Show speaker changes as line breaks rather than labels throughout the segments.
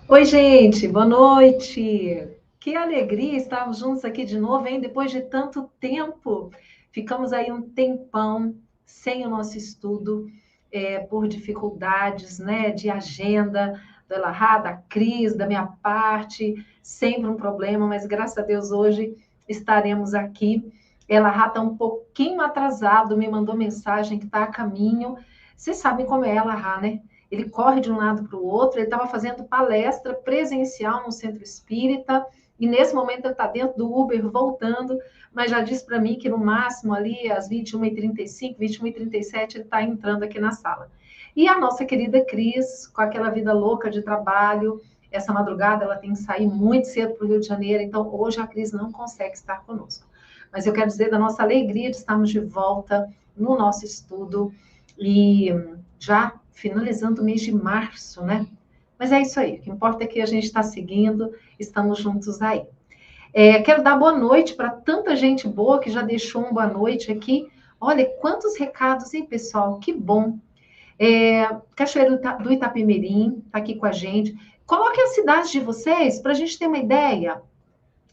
Oi, gente, boa noite. Que alegria estarmos juntos aqui de novo, hein? Depois de tanto tempo. Ficamos aí um tempão sem o nosso estudo, por dificuldades, né, de agenda, do Elahá, da Cris, da minha parte, sempre um problema, mas graças a Deus hoje estaremos aqui. Elahá está um pouquinho atrasado, me mandou mensagem que está a caminho. Vocês sabem como é Elahá, né? Ele corre de um lado para o outro, ele estava fazendo palestra presencial no centro espírita, e nesse momento ele está dentro do Uber, voltando, mas já disse para mim que no máximo ali, às 21h35, 21h37, ele está entrando aqui na sala. E a nossa querida Cris, com aquela vida louca de trabalho, essa madrugada ela tem que sair muito cedo para o Rio de Janeiro, então hoje a Cris não consegue estar conosco. Mas eu quero dizer da nossa alegria de estarmos de volta no nosso estudo, e já finalizando o mês de março, né? Mas é isso aí, o que importa é que a gente está seguindo, estamos juntos aí. Quero dar boa noite para tanta gente boa que já deixou uma boa noite aqui. Olha, quantos recados, hein, pessoal? Que bom. Cachoeiro do Itapemirim está aqui com a gente. Coloque a cidade de vocês para a gente ter uma ideia.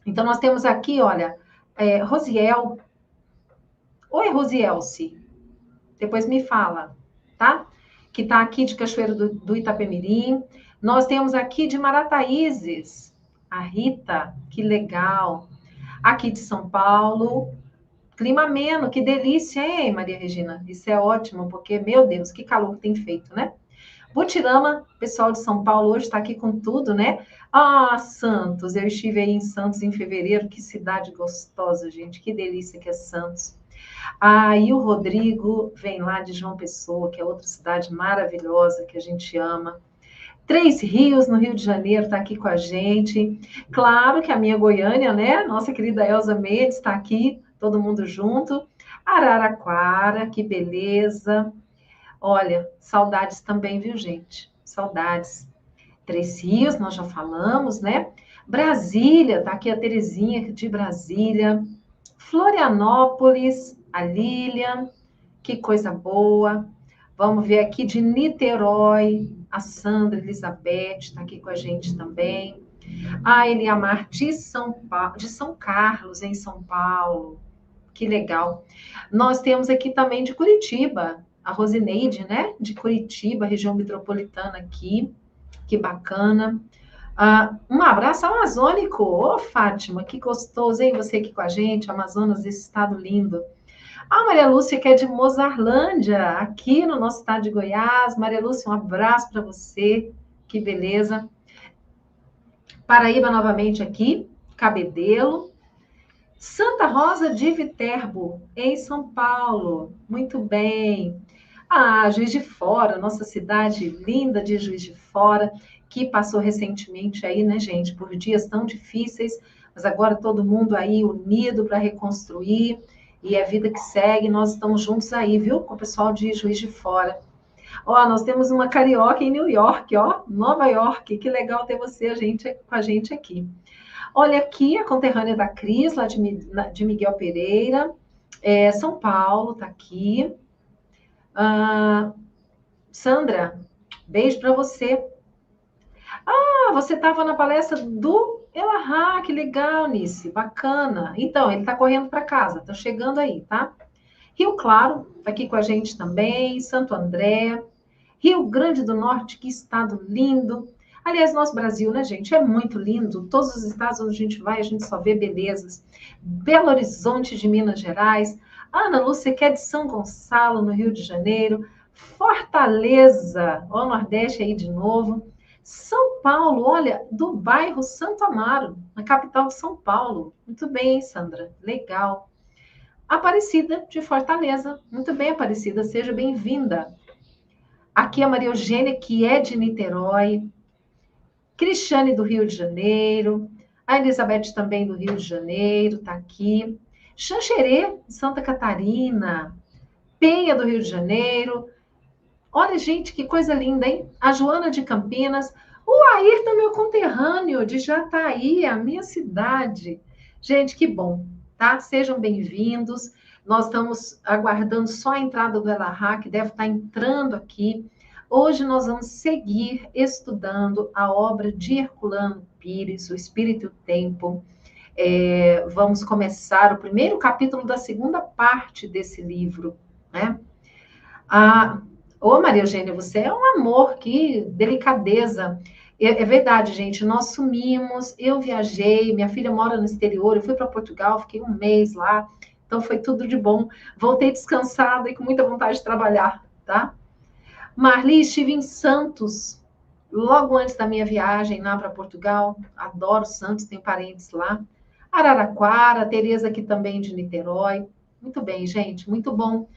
Então, nós temos aqui, olha, Rosiel. Oi, Rosielce. Depois me fala, tá? Que está aqui de Cachoeiro do Itapemirim. Nós temos aqui de Marataízes, a Rita, que legal. Aqui de São Paulo, clima ameno, que delícia, hein, Maria Regina? Isso é ótimo, porque, meu Deus, que calor que tem feito, né? Butirama, pessoal de São Paulo hoje está aqui com tudo, né? Ah, Santos, eu estive aí em Santos em fevereiro, que cidade gostosa, gente, que delícia que é Santos. E o Rodrigo vem lá de João Pessoa, que é outra cidade maravilhosa que a gente ama. Três Rios, no Rio de Janeiro, está aqui com a gente. Claro que a minha Goiânia, né? Nossa querida Elza Mendes está aqui, todo mundo junto. Araraquara, que beleza. Olha, saudades também, viu, gente? Saudades. Três Rios, nós já falamos, né? Brasília, está aqui a Terezinha de Brasília. Florianópolis, a Lilian, que coisa boa. Vamos ver aqui de Niterói, a Sandra Elizabeth está aqui com a gente também. A Eliamar de São Carlos, em São Paulo. Que legal. Nós temos aqui também de Curitiba, a Rosineide, né? De Curitiba, região metropolitana aqui. Que bacana. Um abraço amazônico. Ô, Fátima, que gostoso, hein? Você aqui com a gente, Amazonas, esse estado lindo. A Maria Lúcia, que é de Mozarlândia, aqui no nosso estado de Goiás. Maria Lúcia, um abraço para você. Que beleza. Paraíba novamente aqui, Cabedelo. Santa Rosa de Viterbo, em São Paulo. Muito bem. Juiz de Fora, nossa cidade linda de Juiz de Fora, que passou recentemente aí, né, gente, por dias tão difíceis, mas agora todo mundo aí unido para reconstruir, e é vida que segue, nós estamos juntos aí, viu, com o pessoal de Juiz de Fora. Nós temos uma carioca em New York, Nova York, que legal ter você com a gente aqui. Olha, aqui a conterrânea da Cris, lá de Miguel Pereira, São Paulo, está aqui. Sandra, beijo para você. Você estava na palestra do Elahá, que legal, Nice, bacana. Então, ele está correndo para casa, está chegando aí, tá? Rio Claro, está aqui com a gente também, Santo André, Rio Grande do Norte, que estado lindo. Aliás, nosso Brasil, né, gente, é muito lindo. Todos os estados onde a gente vai, a gente só vê belezas. Belo Horizonte, de Minas Gerais. Ana Lúcia, que é de São Gonçalo, no Rio de Janeiro. Fortaleza, o Nordeste aí de novo. São Paulo, olha, do bairro Santo Amaro, na capital de São Paulo. Muito bem, Sandra, legal. Aparecida de Fortaleza, muito bem, Aparecida, seja bem-vinda. Aqui a Maria Eugênia, que é de Niterói. Cristiane, do Rio de Janeiro. A Elizabeth, também do Rio de Janeiro, está aqui. Xanxerê, Santa Catarina. Penha, do Rio de Janeiro. Olha, gente, que coisa linda, hein? A Joana, de Campinas. O Ayrton, meu conterrâneo, de Jataí, a minha cidade. Gente, que bom, tá? Sejam bem-vindos. Nós estamos aguardando só a entrada do Elahá, que deve estar entrando aqui. Hoje nós vamos seguir estudando a obra de Herculano Pires, O Espírito e o Tempo. Vamos começar o primeiro capítulo da segunda parte desse livro, né? Ô, Maria Eugênia, você é um amor, que delicadeza. É verdade, gente, nós sumimos, eu viajei, minha filha mora no exterior, eu fui para Portugal, fiquei um mês lá, então foi tudo de bom. Voltei descansada e com muita vontade de trabalhar, tá? Marli, estive em Santos, logo antes da minha viagem lá para Portugal, adoro Santos, tenho parentes lá. Araraquara, Tereza aqui também de Niterói. Muito bem, gente, muito bom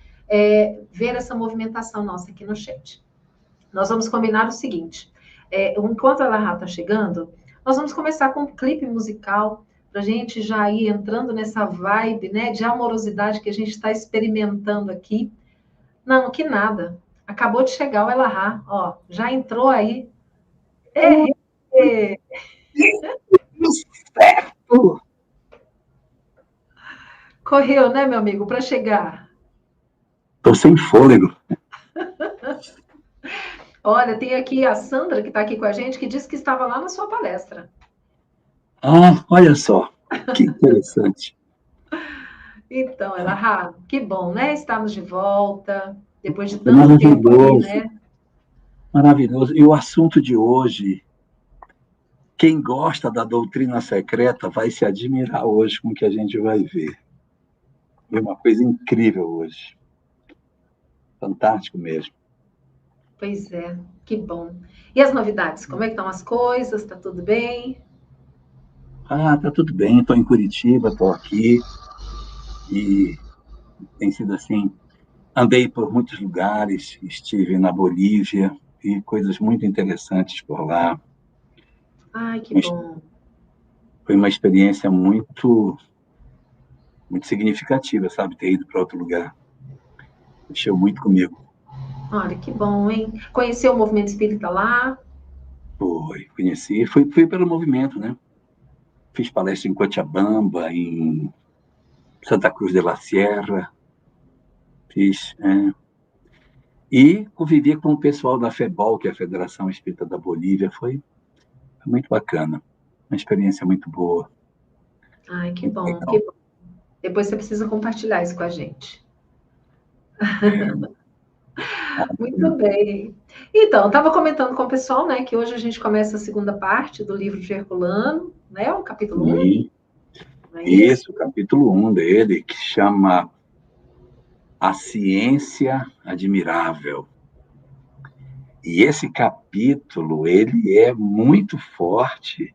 ver essa movimentação nossa aqui no chat. Nós vamos combinar o seguinte: enquanto a Larra está chegando, nós vamos começar com um clipe musical para a gente já ir entrando nessa vibe, né, de amorosidade que a gente está experimentando aqui. Não, que nada. Acabou de chegar o Elahá, ó, já entrou aí.
Certo!
Correu, né, meu amigo, para chegar.
Estou sem fôlego.
Olha, tem aqui a Sandra, que está aqui com a gente, que disse que estava lá na sua palestra.
Ah, olha só, que interessante.
Então, Elahá, que bom, né? Estamos de volta, depois de
Foi
tanto tempo aí,
maravilhoso,
né?
maravilhoso. E o assunto de hoje, quem gosta da doutrina secreta vai se admirar hoje com o que a gente vai ver. É uma coisa incrível hoje. Fantástico mesmo.
Pois é, que bom. E as novidades? Como é que estão as coisas? Está tudo bem?
Ah, tá tudo bem, estou em Curitiba, estou aqui e tem sido assim. Andei por muitos lugares, estive na Bolívia e coisas muito interessantes por lá.
Ai, que bom.
Foi uma experiência muito, muito significativa, sabe? Ter ido para outro lugar. Mexeu muito comigo.
Olha, que bom, hein? Conheceu o movimento espírita lá?
Conheci, fui pelo movimento, né? Fiz palestra em Cochabamba, em Santa Cruz de la Sierra, e convivi com o pessoal da FEBOL, que é a Federação Espírita da Bolívia, foi muito bacana, uma experiência muito boa,
Ai, que
muito
bom, que
legal.
bom. Depois você precisa compartilhar isso com a gente. Muito bem. Então, estava comentando com o pessoal, né, que hoje a gente começa a segunda parte do livro de Herculano, né, o capítulo 1,
E
não é isso?
isso, o capítulo 1 dele, que chama A Ciência Admirável. E esse capítulo, ele é muito forte,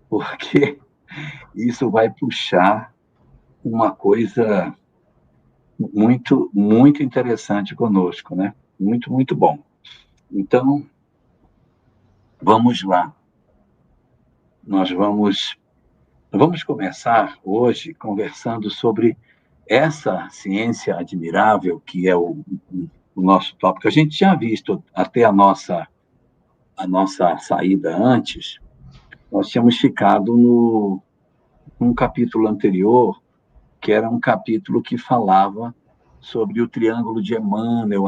porque isso vai puxar uma coisa muito, muito interessante conosco, né? Muito, muito bom. Então, vamos lá. Nós vamos começar hoje conversando sobre essa ciência admirável que é o nosso tópico. A gente tinha visto até a nossa saída antes, nós tínhamos ficado num capítulo anterior, que era um capítulo que falava sobre o triângulo de Emmanuel,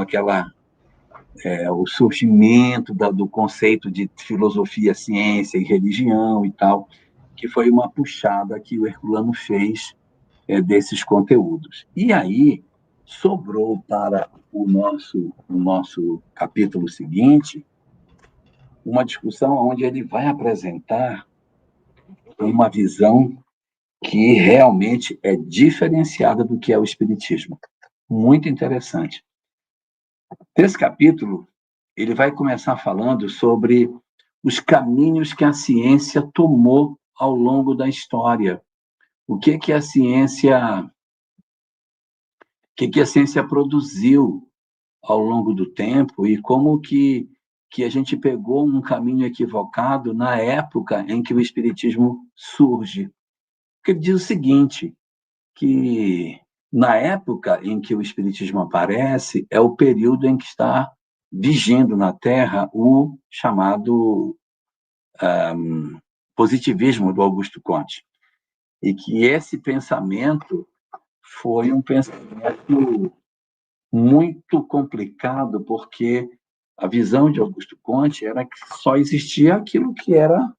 o surgimento do conceito de filosofia, ciência e religião e tal, que foi uma puxada que o Herculano fez desses conteúdos. E aí sobrou para o nosso capítulo seguinte uma discussão onde ele vai apresentar uma visão que realmente é diferenciada do que é o Espiritismo. Muito interessante. Esse capítulo, ele vai começar falando sobre os caminhos que a ciência tomou ao longo da história. O que a ciência, que a ciência produziu ao longo do tempo e como que a gente pegou um caminho equivocado na época em que o Espiritismo surge. Porque ele diz o seguinte, que na época em que o Espiritismo aparece, é o período em que está vigindo na Terra o chamado positivismo do Augusto Comte. E que esse pensamento foi um pensamento muito complicado, porque A visão de Augusto Comte era que só existia aquilo que era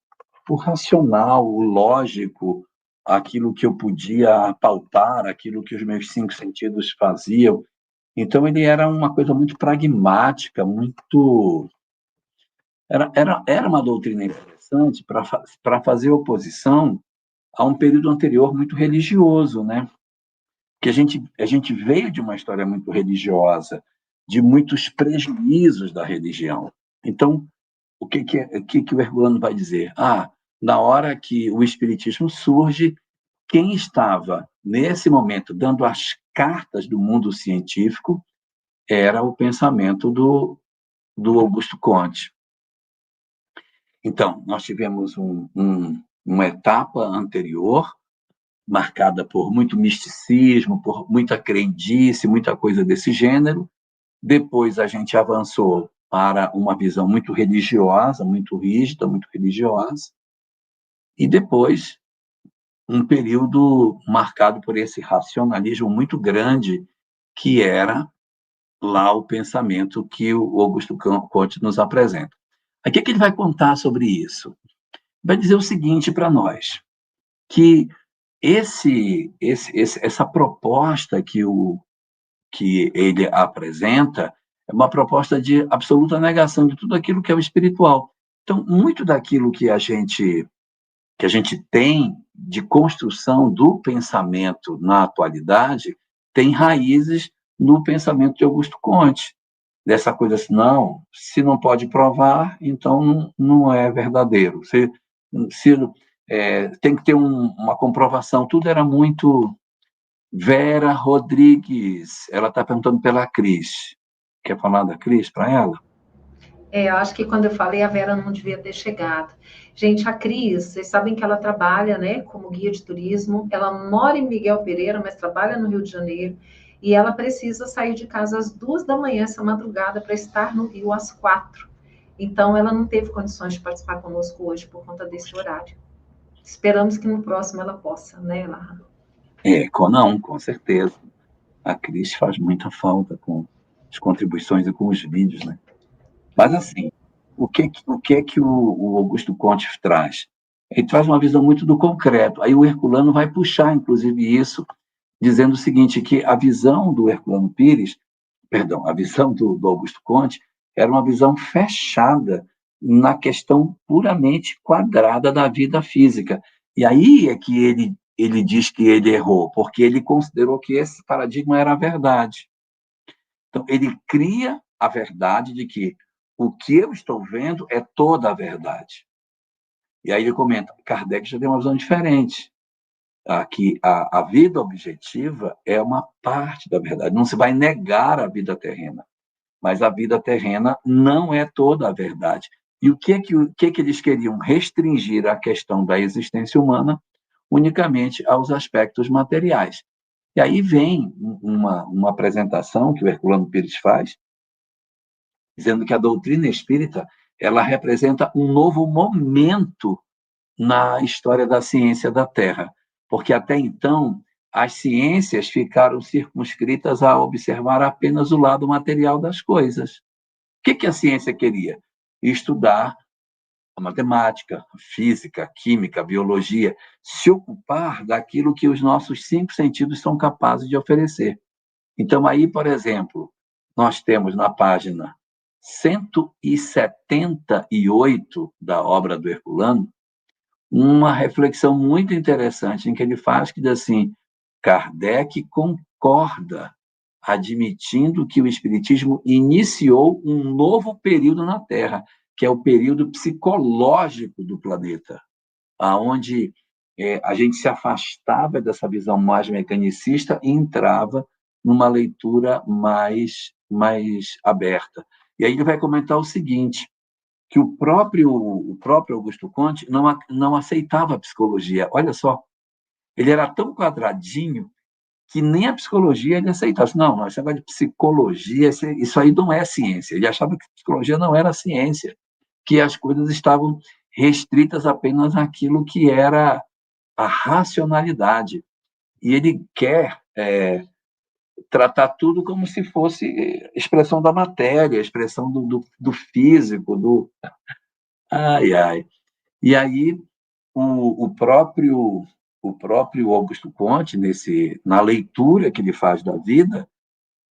o racional, o lógico, aquilo que eu podia palpar, aquilo que os meus cinco sentidos faziam. Então, ele era uma coisa muito pragmática, muito. Era uma doutrina interessante para fazer oposição a um período anterior muito religioso, né? Que a gente veio de uma história muito religiosa, de muitos prejuízos da religião. Então, o que o Herculano vai dizer? Na hora que o Espiritismo surge, quem estava, nesse momento, dando as cartas do mundo científico era o pensamento do Augusto Comte. Então, nós tivemos uma etapa anterior, marcada por muito misticismo, por muita crendice, muita coisa desse gênero. Depois a gente avançou para uma visão muito religiosa, muito rígida, muito religiosa. E depois, um período marcado por esse racionalismo muito grande, que era lá o pensamento que o Augusto Comte nos apresenta. O que ele vai contar sobre isso? Vai dizer o seguinte para nós, que essa proposta que ele apresenta é uma proposta de absoluta negação de tudo aquilo que é o espiritual. Então, muito daquilo que a gente tem de construção do pensamento na atualidade tem raízes no pensamento de Augusto Comte. Dessa coisa assim, não, se não pode provar, então não é verdadeiro. Tem que ter uma comprovação. Tudo era muito. Vera Rodrigues, ela está perguntando pela Cris. Quer falar da Cris para ela?
Eu acho que quando eu falei, a Vera não devia ter chegado. Gente, a Cris, vocês sabem que ela trabalha, né, como guia de turismo. Ela mora em Miguel Pereira, mas trabalha no Rio de Janeiro. E ela precisa sair de casa às 2 da manhã, essa madrugada, para estar no Rio às 4. Então, ela não teve condições de participar conosco hoje por conta desse horário. Esperamos que no próximo ela possa, né, Lara?
Não, com certeza. A Cris faz muita falta com as contribuições e com os vídeos, né? Mas, assim, o que o Augusto Comte traz? Ele traz uma visão muito do concreto. Aí o Herculano vai puxar, inclusive, isso, dizendo o seguinte, que a visão do Herculano Pires, perdão, a visão do Augusto Comte era uma visão fechada na questão puramente quadrada da vida física. E aí é que ele diz que ele errou, porque ele considerou que esse paradigma era a verdade. Então, ele cria a verdade de que o que eu estou vendo é toda a verdade. E aí ele comenta, Kardec já tem uma visão diferente, que a vida objetiva é uma parte da verdade. Não se vai negar a vida terrena, mas a vida terrena não é toda a verdade. E o que eles queriam? Restringir a questão da existência humana unicamente aos aspectos materiais. E aí vem uma apresentação que o Herculano Pires faz, dizendo que a doutrina espírita ela representa um novo momento na história da ciência da Terra, porque até então as ciências ficaram circunscritas a observar apenas o lado material das coisas. O que a ciência queria? Estudar a matemática, a física, a química, a biologia, se ocupar daquilo que os nossos cinco sentidos são capazes de oferecer. Então, aí, por exemplo, nós temos na página 178 da obra do Herculano, uma reflexão muito interessante em que ele faz que diz assim, Kardec concorda, admitindo que o Espiritismo iniciou um novo período na Terra, que é o período psicológico do planeta, onde a gente se afastava dessa visão mais mecanicista e entrava numa leitura mais aberta. E aí ele vai comentar o seguinte, que o próprio Augusto Comte não aceitava a psicologia. Olha só, ele era tão quadradinho que nem a psicologia ele aceitava. Não, esse negócio de psicologia, isso aí não é ciência. Ele achava que psicologia não era ciência, que as coisas estavam restritas apenas àquilo que era a racionalidade. E ele quer tratar tudo como se fosse expressão da matéria, expressão do físico, do... Ai, ai. E aí, o próprio Augusto Comte, na leitura que ele faz da vida,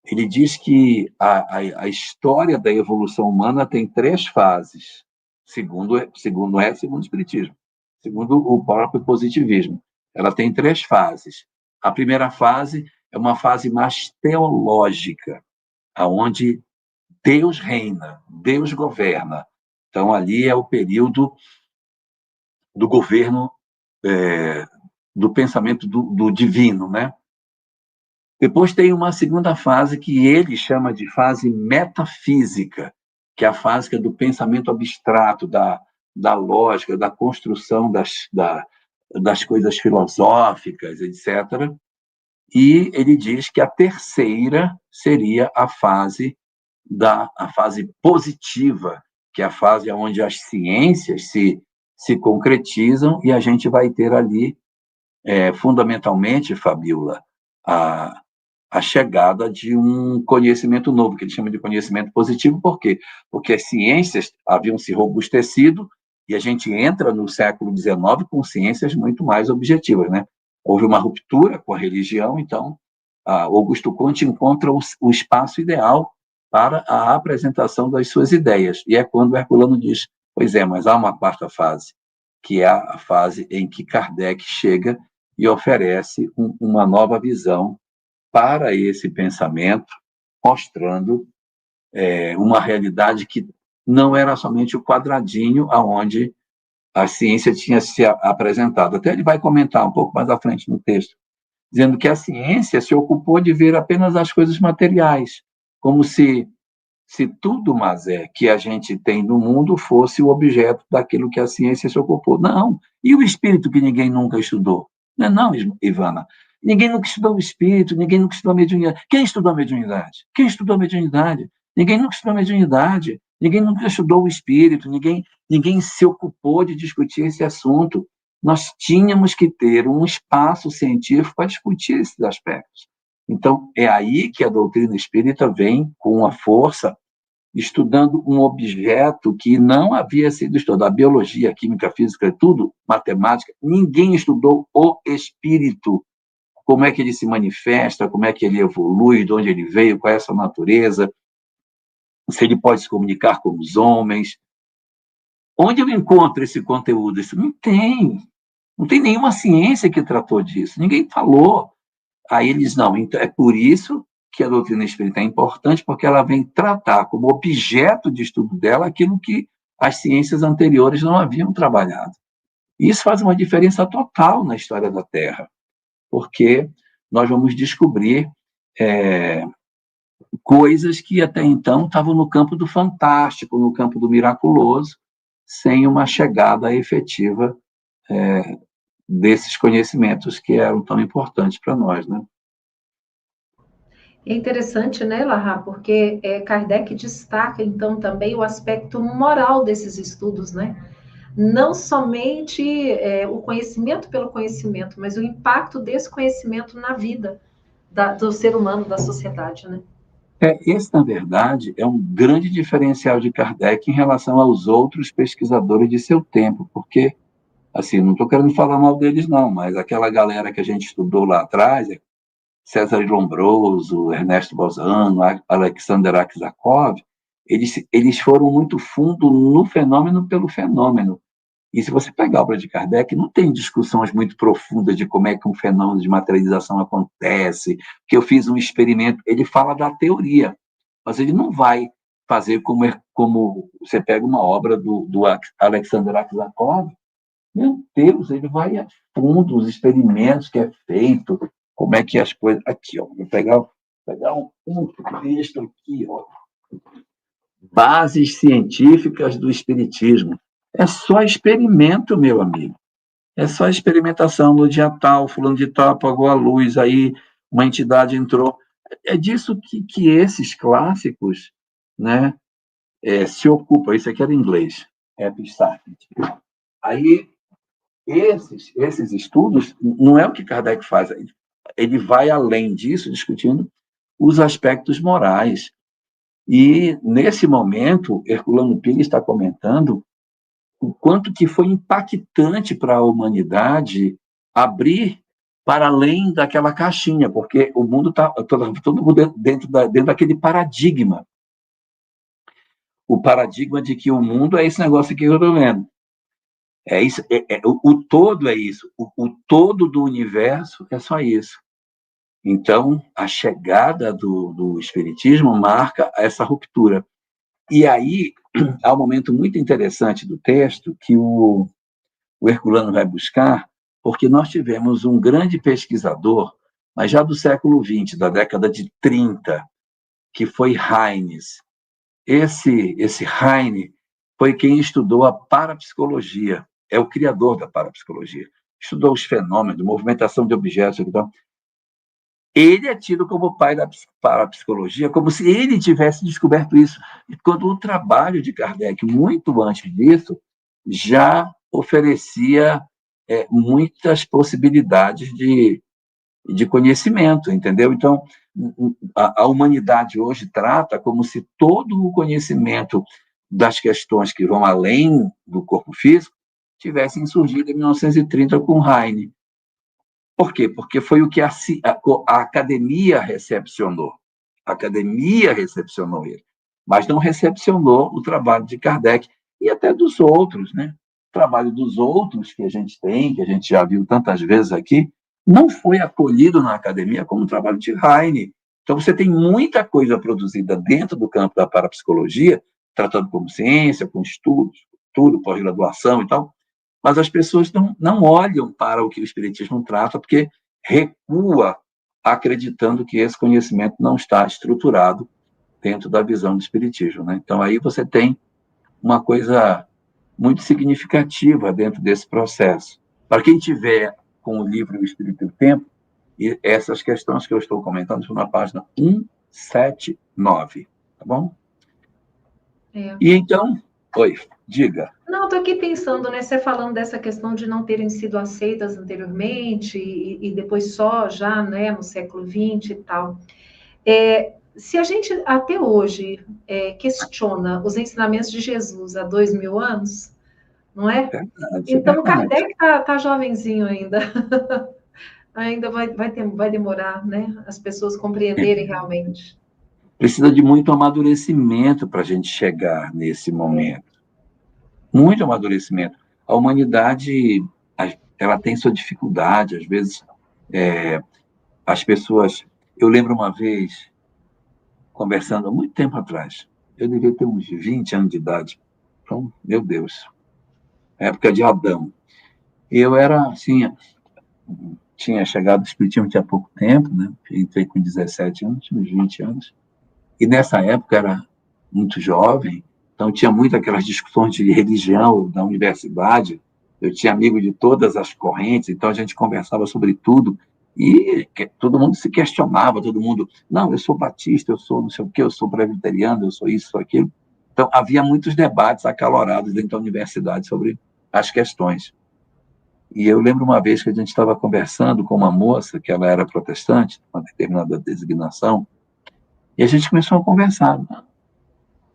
ele diz que a história da evolução humana tem 3 fases, segundo o Espiritismo, segundo o próprio positivismo. Ela tem 3 fases. A primeira fase é uma fase mais teológica, aonde Deus reina, Deus governa. Então, ali é o período do governo, do pensamento do divino, né? Depois tem uma segunda fase que ele chama de fase metafísica, que é a fase do pensamento abstrato, da lógica, da construção das coisas filosóficas, etc. E ele diz que a terceira seria a fase positiva, que é a fase onde as ciências se concretizam e a gente vai ter ali, fundamentalmente, Fabiola, a chegada de um conhecimento novo, que ele chama de conhecimento positivo. Por quê? Porque as ciências haviam se robustecido e a gente entra no século XIX com ciências muito mais objetivas, né? Houve uma ruptura com a religião, então Augusto Comte encontra o espaço ideal para a apresentação das suas ideias. E é quando Herculano diz, pois é, mas há uma quarta fase, que é a fase em que Kardec chega e oferece uma nova visão para esse pensamento, mostrando uma realidade que não era somente o quadradinho aonde a ciência tinha se apresentado. Até ele vai comentar um pouco mais à frente no texto, dizendo que a ciência se ocupou de ver apenas as coisas materiais, como se tudo, que a gente tem no mundo fosse o objeto daquilo que a ciência se ocupou. Não. E o espírito que ninguém nunca estudou? Não, Ivana. Ninguém nunca estudou o espírito, ninguém nunca estudou a mediunidade. Quem estudou a mediunidade? Quem estudou a mediunidade? Ninguém nunca estudou a mediunidade, ninguém nunca estudou o espírito, ninguém se ocupou de discutir esse assunto. Nós tínhamos que ter um espaço científico para discutir esses aspectos. Então, é aí que a doutrina espírita vem com uma força, estudando um objeto que não havia sido estudado. A biologia, a química, a física, tudo, matemática, ninguém estudou o espírito. Como é que ele se manifesta, como é que ele evolui, de onde ele veio, qual é a sua natureza, se ele pode se comunicar com os homens. Onde eu encontro esse conteúdo? Isso não tem. Não tem nenhuma ciência que tratou disso. Ninguém falou. Aí eles, não, então é por isso que a doutrina espírita é importante, porque ela vem tratar como objeto de estudo dela aquilo que as ciências anteriores não haviam trabalhado. E isso faz uma diferença total na história da Terra, porque nós vamos descobrir coisas que até então estavam no campo do fantástico, no campo do miraculoso, sem uma chegada efetiva desses conhecimentos que eram tão importantes para nós, né?
É interessante, né, Larra, porque Kardec destaca, então, também o aspecto moral desses estudos, né? Não somente o conhecimento pelo conhecimento, mas o impacto desse conhecimento na vida do ser humano, da sociedade, né?
Esse, na verdade, é um grande diferencial de Kardec em relação aos outros pesquisadores de seu tempo, porque, assim, não estou querendo falar mal deles, não, mas aquela galera que a gente estudou lá atrás, César Lombroso, Ernesto Bozano, Alexander Aksakov, eles foram muito fundo no fenômeno pelo fenômeno. E se você pegar a obra de Kardec, não tem discussões muito profundas de como é que um fenômeno de materialização acontece, que eu fiz um experimento. Ele fala da teoria, mas ele não vai fazer como você pega uma obra do Alexander Aksakov. Meu Deus, ele vai a fundo, os experimentos que é feito, como é que as coisas... Aqui, ó, vou pegar um texto aqui, ó. Bases científicas do Espiritismo. É só experimento, meu amigo. É só experimentação. No dia tal, fulano de tal apagou a luz, aí uma entidade entrou. É disso que esses clássicos, né, se ocupam. Isso aqui era em inglês. Aí, esses estudos, não é o que Kardec faz. Ele vai além disso, discutindo os aspectos morais. E, nesse momento, Herculano Pires está comentando o quanto que foi impactante para a humanidade abrir para além daquela caixinha, porque o mundo está todo mundo dentro daquele paradigma. O paradigma de que o mundo é esse negócio aqui que eu estou vendo. É isso, o todo é isso. O todo do universo é só isso. Então, a chegada do Espiritismo marca essa ruptura. E aí, há um momento muito interessante do texto que o Herculano vai buscar, porque nós tivemos um grande pesquisador, mas já do século XX, da década de 30, que foi Heines. Esse Heine foi quem estudou a parapsicologia, é o criador da parapsicologia. Estudou os fenômenos, movimentação de objetos. Então, ele é tido como o pai da parapsicologia, como se ele tivesse descoberto isso. Quando o trabalho de Kardec, muito antes disso, já oferecia muitas possibilidades de conhecimento, entendeu? Então, a humanidade hoje trata como se todo o conhecimento das questões que vão além do corpo físico tivessem surgido em 1930 com Heine. Por quê? Porque foi o que a academia recepcionou. A academia recepcionou ele, mas não recepcionou o trabalho de Kardec e até dos outros, né? O trabalho dos outros que a gente tem, que a gente já viu tantas vezes aqui, não foi acolhido na academia como o trabalho de Heine. Então, você tem muita coisa produzida dentro do campo da parapsicologia, tratando como ciência, com estudos, tudo, pós-graduação e tal, mas as pessoas não olham para o que o Espiritismo trata, porque recua acreditando que esse conhecimento não está estruturado dentro da visão do Espiritismo, né? Então, aí você tem uma coisa muito significativa dentro desse processo. Para quem tiver com o livro O Espírito e o Tempo, e essas questões que eu estou comentando estão na página 179, tá bom? E então, oi, diga.
Não, estou aqui pensando, né? Você falando dessa questão de não terem sido aceitas anteriormente e depois só já, né, no século XX e tal. Se a gente até hoje questiona os ensinamentos de Jesus há 2000 anos, não é?
Verdade,
Então, o
verdade.
Kardec tá jovenzinho ainda. Ainda vai demorar, né? As pessoas compreenderem realmente.
Precisa de muito amadurecimento para a gente chegar nesse momento. Muito amadurecimento. A humanidade, ela tem sua dificuldade, às vezes, as pessoas... Eu lembro uma vez, conversando há muito tempo atrás, eu devia ter uns 20 anos de idade, então, meu Deus, época de Adão. Eu era, assim, tinha chegado no Espiritismo tinha pouco tempo, né? Entrei com 17 anos, tinha uns 20 anos, e nessa época era muito jovem, então tinha muito aquelas discussões de religião da universidade, eu tinha amigos de todas as correntes, então a gente conversava sobre tudo, e todo mundo se questionava, todo mundo, não, eu sou batista, eu sou não sei o quê, eu sou presbiteriano, eu sou isso, sou aquilo. Então havia muitos debates acalorados dentro da universidade sobre as questões. E eu lembro uma vez que a gente estava conversando com uma moça, que ela era protestante, uma determinada designação, e a gente começou a conversar.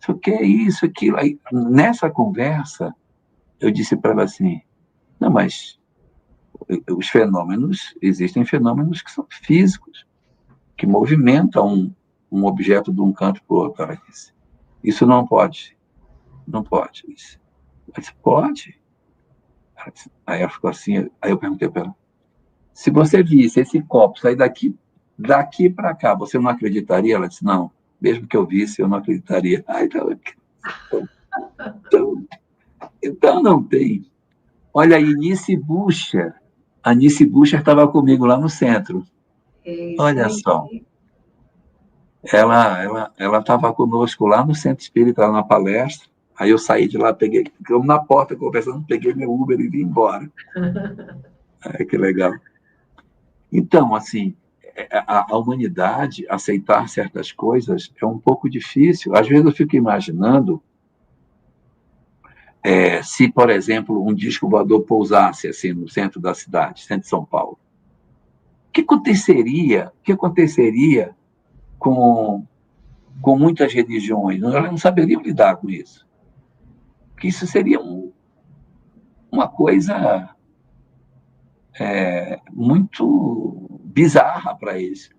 O que é isso, aquilo? Aí, nessa conversa, eu disse para ela assim, não, mas os fenômenos, existem fenômenos que são físicos, que movimentam um objeto de um canto para o outro. Ela disse, isso não pode, não pode. Eu disse, mas pode? Aí ela ficou assim, aí eu perguntei para ela, se você visse esse copo sair daqui para cá, você não acreditaria? Ela disse, não, mesmo que eu visse, eu não acreditaria. Então não tem. Olha, a Nice Bucher estava comigo lá no centro. Olha só, ela estava conosco lá no Centro Espírita, lá na palestra. Aí eu saí de lá, ficamos na porta conversando, peguei meu Uber e vim embora. Que legal. Então, assim, a humanidade aceitar certas coisas é um pouco difícil. Às vezes eu fico imaginando se, por exemplo, um disco voador pousasse assim no centro da cidade, centro de São Paulo. O que aconteceria com muitas religiões, elas não saberiam lidar com isso. Porque isso seria uma coisa muito bizarra para eles.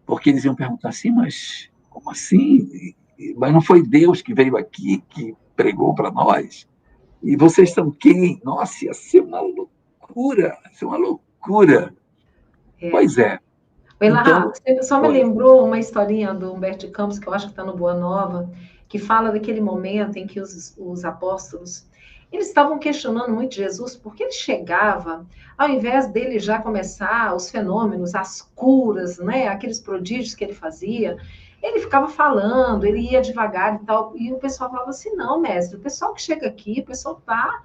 Porque eles iam perguntar assim, mas como assim? Mas não foi Deus que veio aqui, que pregou para nós? E vocês são quem? Nossa, ia ser uma loucura, ia ser uma loucura. Pois é.
Elahá,
Então,
você só me lembrou uma historinha do Humberto de Campos, que eu acho que está no Boa Nova, que fala daquele momento em que os apóstolos, eles estavam questionando muito Jesus, porque ele chegava, ao invés dele já começar os fenômenos, as curas, né, aqueles prodígios que ele fazia, ele ficava falando, ele ia devagar e tal, e o pessoal falava assim, não, mestre, o pessoal que chega aqui, o pessoal está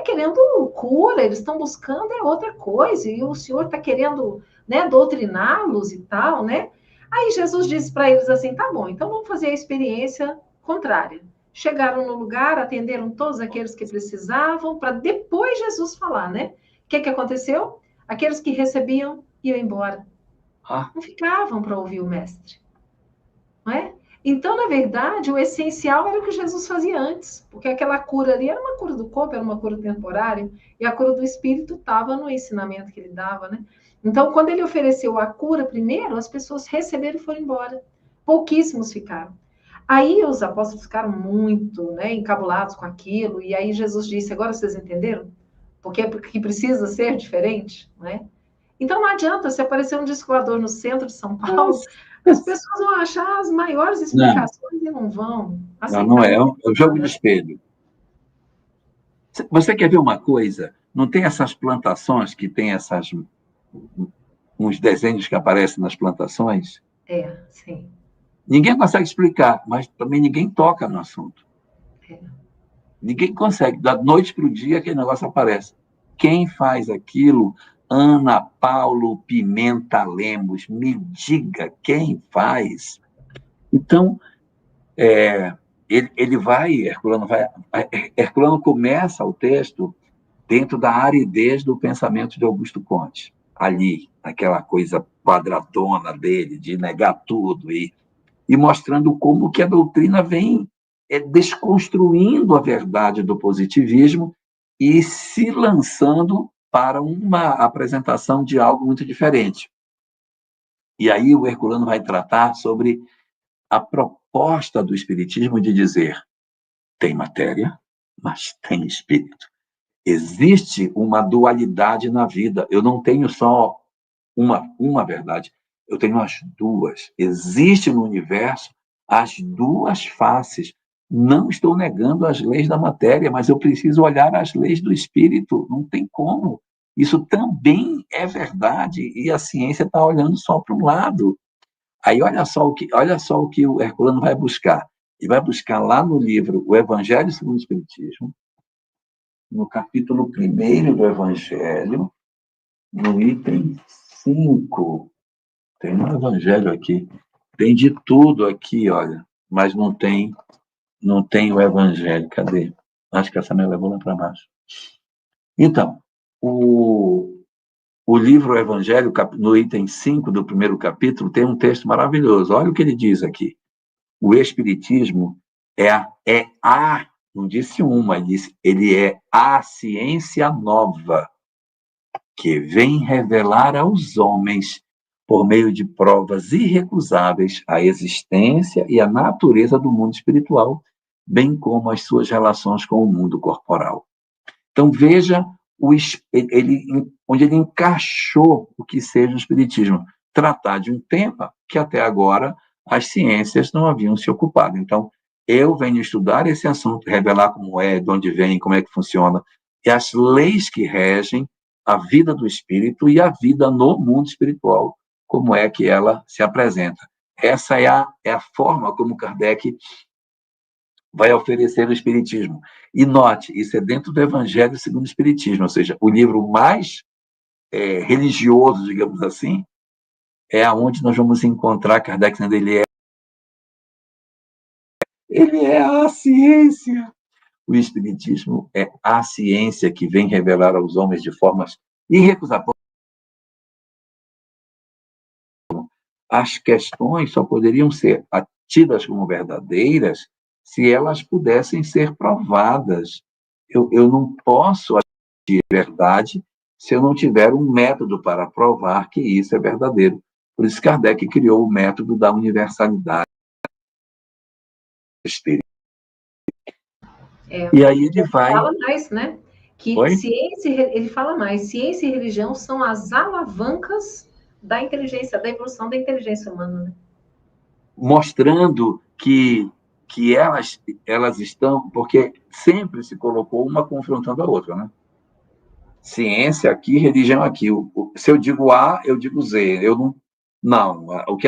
querendo cura, eles estão buscando outra coisa, e o senhor está querendo, né, doutriná-los e tal, né? Aí Jesus disse para eles assim, tá bom, então vamos fazer a experiência contrária. Chegaram no lugar, atenderam todos aqueles que precisavam, para depois Jesus falar, né? O que aconteceu? Aqueles que recebiam iam embora. Não ficavam para ouvir o mestre. Não é? Então, na verdade, o essencial era o que Jesus fazia antes, porque aquela cura ali era uma cura do corpo, era uma cura temporária, e a cura do espírito estava no ensinamento que ele dava, né? Então, quando ele ofereceu a cura primeiro, as pessoas receberam e foram embora. Pouquíssimos ficaram. Aí os apóstolos ficaram muito, né, encabulados com aquilo, e aí Jesus disse, agora vocês entenderam? Porque precisa ser diferente, né? Então não adianta se aparecer um disco voador no centro de São Paulo, as pessoas vão achar as maiores explicações e não vão aceitar.
Não é. É o jogo de espelho. Você quer ver uma coisa? Não tem essas plantações que tem uns desenhos que aparecem nas plantações?
Sim.
Ninguém consegue explicar, mas também ninguém toca no assunto. Ninguém consegue. Da noite para o dia, aquele negócio aparece. Quem faz aquilo? Ana Paulo Pimenta Lemos. Me diga quem faz. Então, Herculano começa o texto dentro da aridez do pensamento de Augusto Conte. Ali, aquela coisa quadradona dele, de negar tudo, e mostrando como que a doutrina vem desconstruindo a verdade do positivismo e se lançando para uma apresentação de algo muito diferente. E aí o Herculano vai tratar sobre a proposta do Espiritismo de dizer tem matéria, mas tem espírito. Existe uma dualidade na vida. Eu não tenho só uma verdade, eu tenho as duas. Existe no universo as duas faces. Não estou negando as leis da matéria, mas eu preciso olhar as leis do espírito. Não tem como. Isso também é verdade e a ciência está olhando só para um lado. Aí olha só o que o Herculano vai buscar. Ele vai buscar lá no livro O Evangelho segundo o Espiritismo, no capítulo 1º do Evangelho, no item 5. Tem um Evangelho aqui. Tem de tudo aqui, olha, mas não tem o Evangelho. Cadê? Acho que essa me levou lá para baixo. Então, o livro Evangelho, no item 5 do primeiro capítulo, tem um texto maravilhoso. Olha o que ele diz aqui. O Espiritismo não disse uma, ele é a ciência nova que vem revelar aos homens, por meio de provas irrecusáveis, a existência e a natureza do mundo espiritual, bem como as suas relações com o mundo corporal. Então, veja onde ele encaixou o que seja o Espiritismo. Tratar de um tema que até agora as ciências não haviam se ocupado. Então, eu venho estudar esse assunto, revelar como é, de onde vem, como é que funciona, e as leis que regem a vida do espírito e a vida no mundo espiritual, como é que ela se apresenta. Essa é a forma como Kardec vai oferecer o Espiritismo. E note, isso é dentro do Evangelho segundo o Espiritismo, ou seja, o livro mais religioso, digamos assim, é aonde nós vamos encontrar Kardec, sendo ele é a ciência. O Espiritismo é a ciência que vem revelar aos homens de formas irrecusáveis. as questões só poderiam ser tidas como verdadeiras se elas pudessem ser provadas. Eu não posso admitir verdade se eu não tiver um método para provar que isso é verdadeiro. Por isso, Kardec criou o método da universalidade espírita. E aí ele vai...
Fala mais, né? Que
Oi?
ele fala mais, ciência e religião são as alavancas da inteligência, da evolução da inteligência humana, né?
Mostrando que elas estão, porque sempre se colocou uma confrontando a outra, né? Ciência aqui, religião aqui. Se eu digo A, eu digo Z. Eu não. Não. O que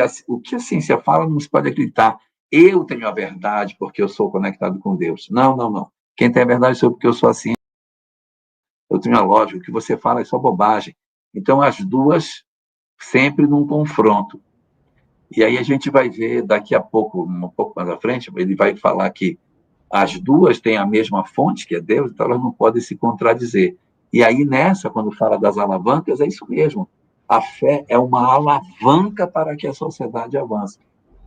a ciência fala não se pode acreditar. Eu tenho a verdade porque eu sou conectado com Deus. Não, não, não. Quem tem a verdade sou eu porque eu sou assim. Eu tenho a lógica. O que você fala é só bobagem. Então, as duas sempre num confronto. E aí a gente vai ver daqui a pouco, um pouco mais à frente, ele vai falar que as duas têm a mesma fonte, que é Deus, então elas não podem se contradizer. E aí nessa, quando fala das alavancas, é isso mesmo. A fé é uma alavanca para que a sociedade avance.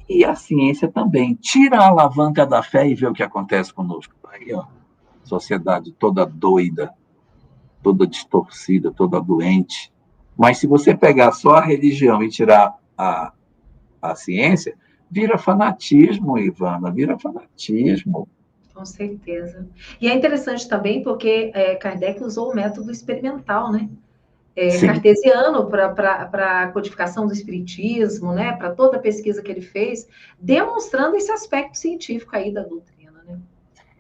E a ciência também. Tira a alavanca da fé e vê o que acontece conosco. Aí, ó, sociedade toda doida, toda distorcida, toda doente. Mas se você pegar só a religião e tirar a ciência, vira fanatismo, Ivana, vira fanatismo.
Com certeza. E é interessante também porque Kardec usou o método experimental, né? Cartesiano para a codificação do espiritismo, né? Para toda a pesquisa que ele fez, demonstrando esse aspecto científico aí da doutrina, né?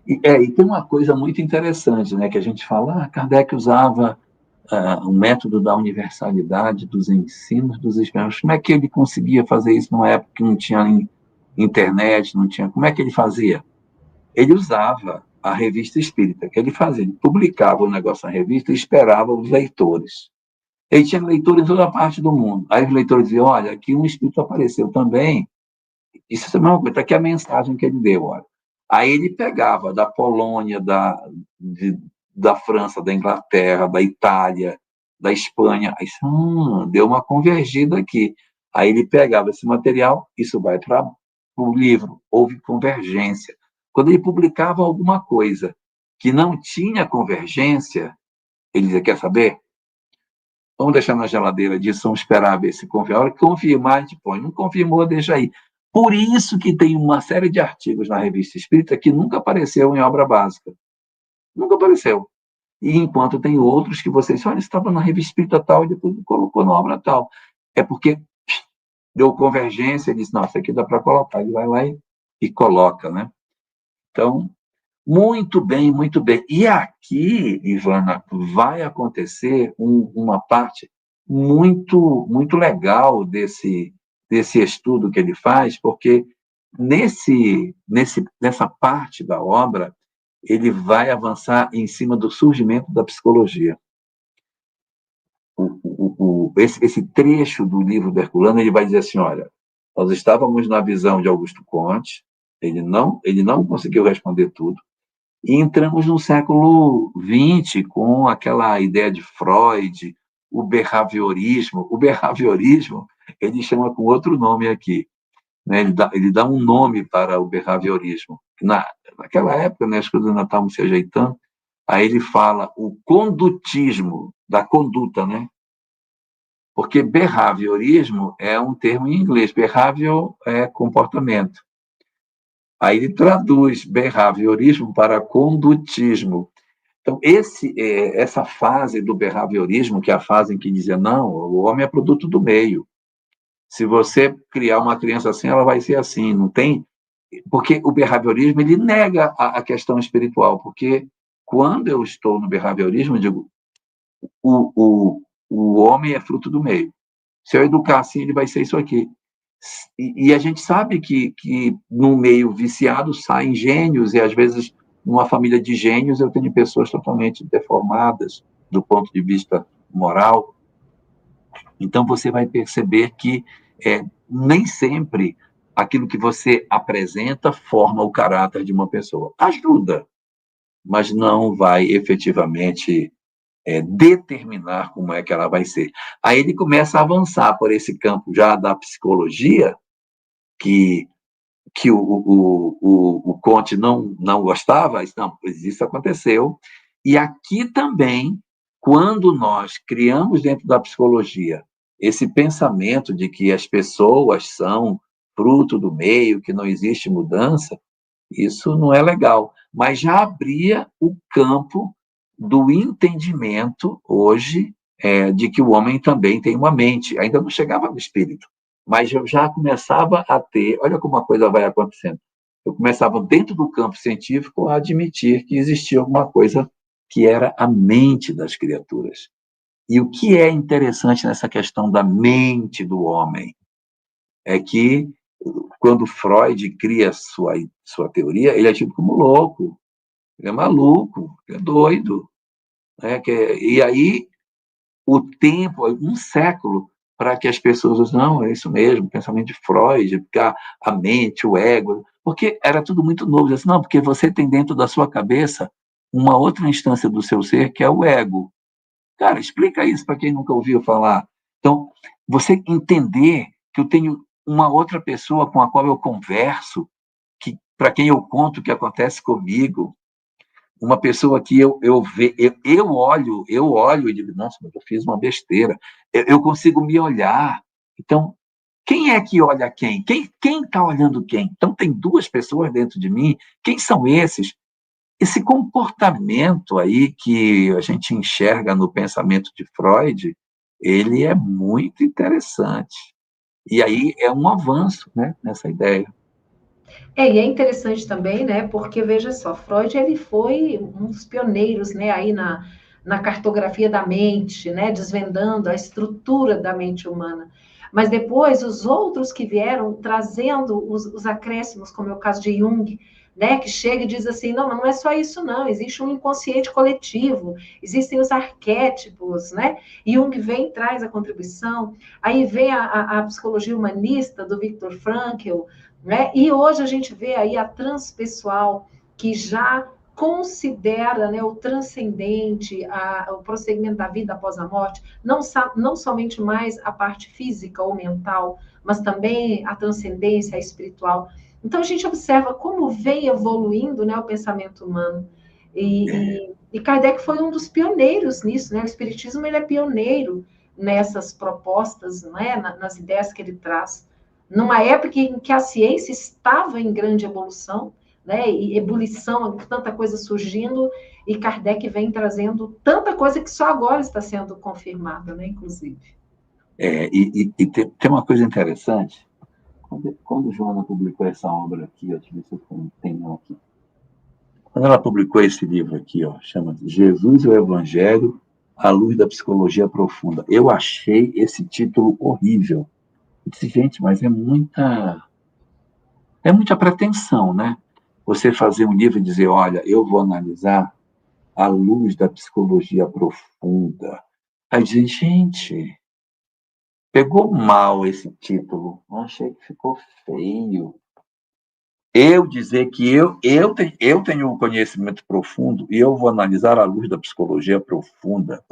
E tem uma coisa muito interessante, né? Que a gente fala, Kardec usava o método da universalidade dos ensinos dos espíritos. Como é que ele conseguia fazer isso numa época que não tinha internet, não tinha... Como é que ele fazia? Ele usava a revista espírita, que ele fazia, ele publicava o negócio na revista e esperava os leitores. Ele tinha leitores em toda parte do mundo. Aí os leitores diziam, olha, aqui um espírito apareceu também. Isso é a mesma coisa, aqui é a mensagem que ele deu, olha. Aí ele pegava da Polônia, da França, da Inglaterra, da Itália, da Espanha. Aí, deu uma convergida aqui. Aí ele pegava esse material, isso vai para o livro, houve convergência. Quando ele publicava alguma coisa que não tinha convergência, ele dizia, quer saber? Vamos deixar na geladeira disso, vamos esperar ver se confirma. A hora que confirmar, a gente põe. Não confirmou, deixa aí. Por isso que tem uma série de artigos na Revista Espírita que nunca apareceu em obra básica. Nunca apareceu. E enquanto tem outros que vocês, olha, estava na Revista Espírita tal e depois colocou na obra tal. É porque deu convergência e disse, não, isso aqui dá para colocar. Ele vai lá e coloca, né? Então, muito bem, muito bem. E aqui, Ivana, vai acontecer uma parte muito legal desse estudo que ele faz, porque nessa parte da obra, ele vai avançar em cima do surgimento da psicologia. Esse trecho do livro do Herculano, ele vai dizer assim, olha, nós estávamos na visão de Augusto Comte, ele não conseguiu responder tudo, e entramos no século XX com aquela ideia de Freud, o behaviorismo. O behaviorismo, ele chama com outro nome aqui. Né? Ele dá um nome para o behaviorismo. Naquela época, né, as coisas ainda estavam se ajeitando, aí ele fala o condutismo da conduta, né? Porque behaviorismo é um termo em inglês. Behavior é comportamento. Aí ele traduz behaviorismo para condutismo. Então, essa fase do behaviorismo, que é a fase em que dizia, não, o homem é produto do meio. Se você criar uma criança assim, ela vai ser assim. Não tem... Porque o behaviorismo, ele nega a questão espiritual. Porque quando eu estou no behaviorismo, eu digo, o homem é fruto do meio. Se eu educar assim, ele vai ser isso aqui. E a gente sabe que no meio viciado saem gênios, e às vezes, numa família de gênios, eu tenho pessoas totalmente deformadas do ponto de vista moral. Então, você vai perceber que nem sempre aquilo que você apresenta forma o caráter de uma pessoa. Ajuda, mas não vai efetivamente determinar como é que ela vai ser. Aí ele começa a avançar por esse campo já da psicologia, que o Comte não gostava, não, pois isso aconteceu. E aqui também, quando nós criamos dentro da psicologia esse pensamento de que as pessoas são fruto do meio, que não existe mudança, isso não é legal. Mas já abria o campo do entendimento, hoje, de que o homem também tem uma mente. Ainda não chegava no espírito, mas eu já começava a ter, olha como a coisa vai acontecendo, eu começava, dentro do campo científico, a admitir que existia alguma coisa que era a mente das criaturas. E o que é interessante nessa questão da mente do homem é que, quando Freud cria sua teoria, ele é tido como louco, ele é maluco, ele é doido. Né? E aí, o tempo, um século, para que as pessoas dizem, não, é isso mesmo, pensamento de Freud, porque a mente, o ego, porque era tudo muito novo. Disse, não, porque você tem dentro da sua cabeça uma outra instância do seu ser, que é o ego. Cara, explica isso para quem nunca ouviu falar. Então, você entender que eu tenho uma outra pessoa com a qual eu converso, que para quem eu conto o que acontece comigo, uma pessoa que eu olho e digo, nossa, mas eu fiz uma besteira. Eu consigo me olhar. Então, quem é que olha quem? Quem está olhando quem? Então, tem duas pessoas dentro de mim. Quem são esses? Esse comportamento aí que a gente enxerga no pensamento de Freud, ele é muito interessante. E aí é um avanço, né, nessa ideia.
E é interessante também, né? Porque veja só, Freud ele foi um dos pioneiros, né? Aí na cartografia da mente, né? Desvendando a estrutura da mente humana. Mas depois os outros que vieram trazendo os acréscimos, como é o caso de Jung, né? Que chega e diz assim, não, não é só isso não. Existe um inconsciente coletivo, existem os arquétipos, né? Jung vem e traz a contribuição. Aí vem a psicologia humanista do Viktor Frankl, né? E hoje a gente vê aí a transpessoal, que já considera, né, o transcendente, o prosseguimento da vida após a morte, não somente mais a parte física ou mental, mas também a transcendência, a espiritual. Então a gente observa como vem evoluindo, né, o pensamento humano. E Kardec foi um dos pioneiros nisso, né? O Espiritismo ele é pioneiro nessas propostas, né, nas ideias que ele traz numa época em que a ciência estava em grande evolução, né, e ebulição, tanta coisa surgindo, e Kardec vem trazendo tanta coisa que só agora está sendo confirmada, né, inclusive.
E tem uma coisa interessante, quando Joana publicou essa obra aqui, deixa eu ver se eu tenho aqui. Quando ela publicou esse livro aqui, chama Jesus e o Evangelho, à luz da psicologia profunda, eu achei esse título horrível. Eu disse, gente, mas é muita pretensão, né? Você fazer um livro e dizer, olha, eu vou analisar à luz da psicologia profunda. Aí dizer, gente, pegou mal esse título. Eu achei que ficou feio. Eu dizer que eu tenho um conhecimento profundo e eu vou analisar à luz da psicologia profunda.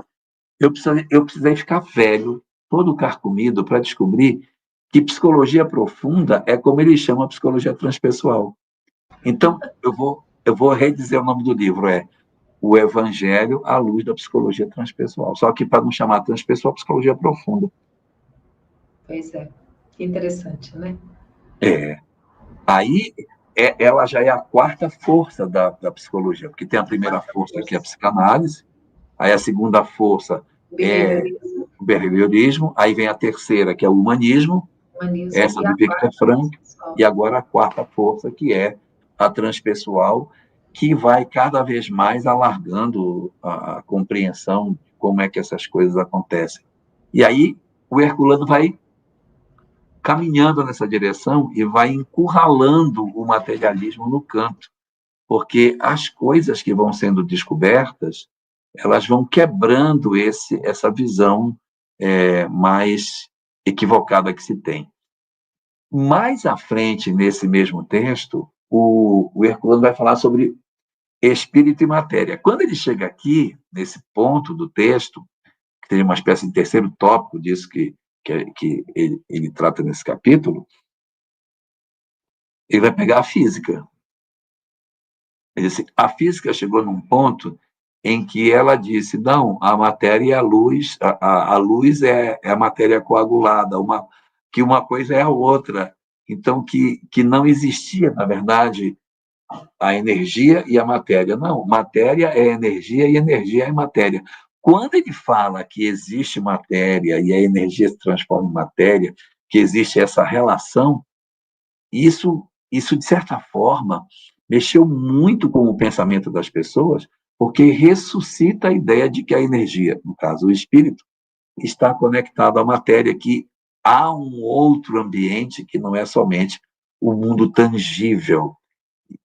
Eu precisei ficar velho, todo carcomido, para descobrir que psicologia profunda é como eles chamam a psicologia transpessoal. Então, eu vou redizer o nome do livro, O Evangelho à luz da psicologia transpessoal. Só que, para não chamar transpessoal, psicologia profunda.
Pois é, que interessante, né?
Aí, ela já é a quarta força da psicologia, porque tem a primeira força, que é a psicanálise, aí a segunda força é o behaviorismo, aí vem a terceira, que é o humanismo, essa do Viktor Frankl, e agora a quarta força, que é a transpessoal, que vai cada vez mais alargando a compreensão de como é que essas coisas acontecem. E aí o Herculano vai caminhando nessa direção e vai encurralando o materialismo no canto, porque as coisas que vão sendo descobertas, elas vão quebrando essa visão mais equivocada que se tem. Mais à frente, nesse mesmo texto, o Herculano vai falar sobre espírito e matéria. Quando ele chega aqui, nesse ponto do texto, que tem uma espécie de terceiro tópico disso que ele trata nesse capítulo, ele vai pegar a física. Ele disse, a física chegou num ponto em que ela disse, não, a matéria é a luz, a luz é a matéria coagulada, que uma coisa é a outra. Então, que não existia, na verdade, a energia e a matéria. Não, matéria é energia e energia é matéria. Quando ele fala que existe matéria e a energia se transforma em matéria, que existe essa relação, isso de certa forma, mexeu muito com o pensamento das pessoas, porque ressuscita a ideia de que a energia, no caso o espírito, está conectado à matéria, que há um outro ambiente que não é somente o mundo tangível,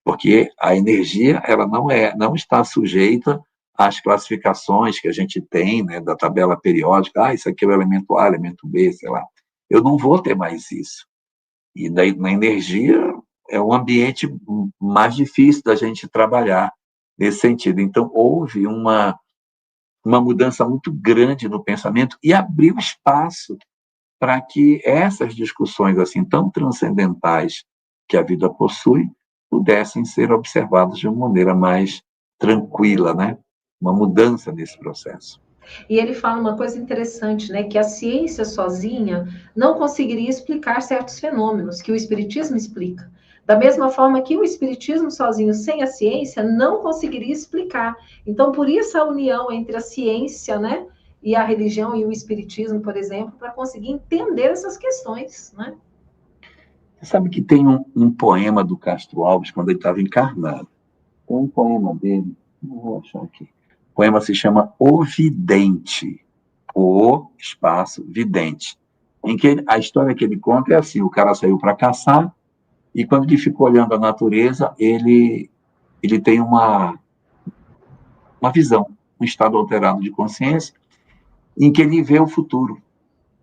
porque a energia ela não está sujeita às classificações que a gente tem, né, da tabela periódica. Isso aqui é o elemento A, elemento B, sei lá. Eu não vou ter mais isso. E daí, na energia é um ambiente mais difícil da gente trabalhar nesse sentido. Então, houve uma mudança muito grande no pensamento e abriu espaço para que essas discussões assim tão transcendentais que a vida possui pudessem ser observadas de uma maneira mais tranquila, né? Uma mudança nesse processo.
E ele fala uma coisa interessante, né? Que a ciência sozinha não conseguiria explicar certos fenômenos que o espiritismo explica. Da mesma forma que o espiritismo sozinho, sem a ciência, não conseguiria explicar. Então, por isso a união entre a ciência, né, e a religião e o espiritismo, por exemplo, para conseguir entender essas questões, né?
Você sabe que tem um poema do Castro Alves, quando ele estava encarnado. Tem um poema dele, não vou achar aqui. O poema se chama O Vidente, o espaço vidente, em que a história que ele conta é assim: o cara saiu para caçar e quando ele ficou olhando a natureza, ele tem uma visão, um estado alterado de consciência, em que ele vê o futuro.